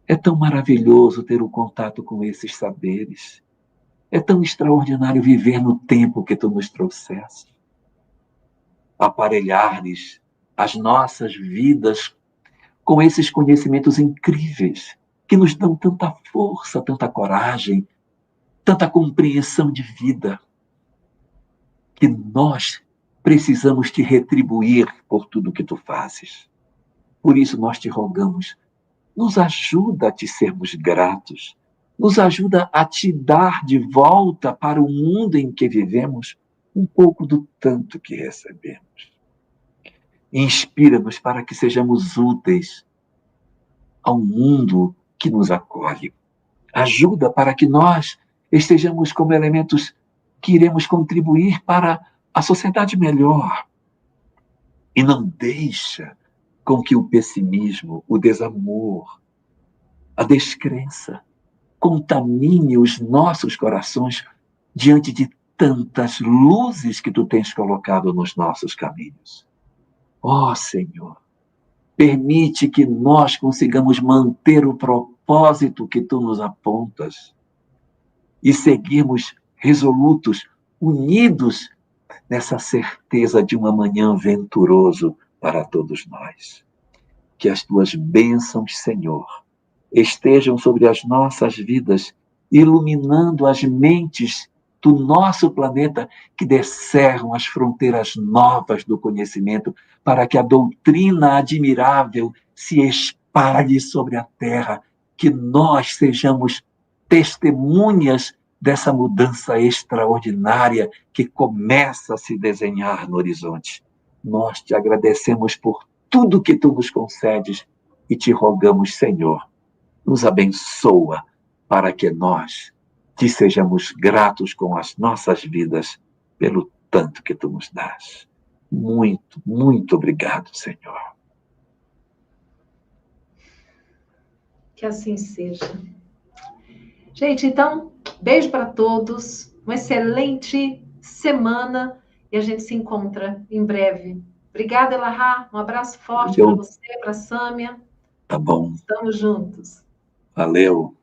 É tão maravilhoso ter o contato com esses saberes. É tão extraordinário viver no tempo que tu nos trouxeste. Aparelhar-lhes as nossas vidas com esses conhecimentos incríveis que nos dão tanta força, tanta coragem, tanta compreensão de vida, que nós precisamos te retribuir por tudo que tu fazes. Por isso nós te rogamos, nos ajuda a te sermos gratos, nos ajuda a te dar de volta para o mundo em que vivemos um pouco do tanto que recebemos. Inspira-nos para que sejamos úteis ao mundo que nos acolhe. Ajuda para que nós estejamos como elementos que iremos contribuir para a sociedade melhor. E não deixa com que o pessimismo, o desamor, a descrença contamine os nossos corações diante de tantas luzes que tu tens colocado nos nossos caminhos. Ó Senhor, permite que nós consigamos manter o propósito que tu nos apontas e seguirmos resolutos, unidos nessa certeza de um amanhã venturoso para todos nós. Que as tuas bênçãos, Senhor, estejam sobre as nossas vidas, iluminando as mentes do nosso planeta que descerram as fronteiras novas do conhecimento, para que a doutrina admirável se espalhe sobre a terra, que nós sejamos testemunhas dessa mudança extraordinária que começa a se desenhar no horizonte. Nós te agradecemos por tudo que tu nos concedes e te rogamos, Senhor, nos abençoa para que nós te sejamos gratos com as nossas vidas pelo tanto que tu nos dás. Muito, muito obrigado, Senhor.
Que assim seja. Gente, então, beijo para todos, uma excelente semana e a gente se encontra em breve. Obrigada, Elahá, um abraço forte para você, para a Sâmia.
Tá bom.
Estamos juntos.
Valeu.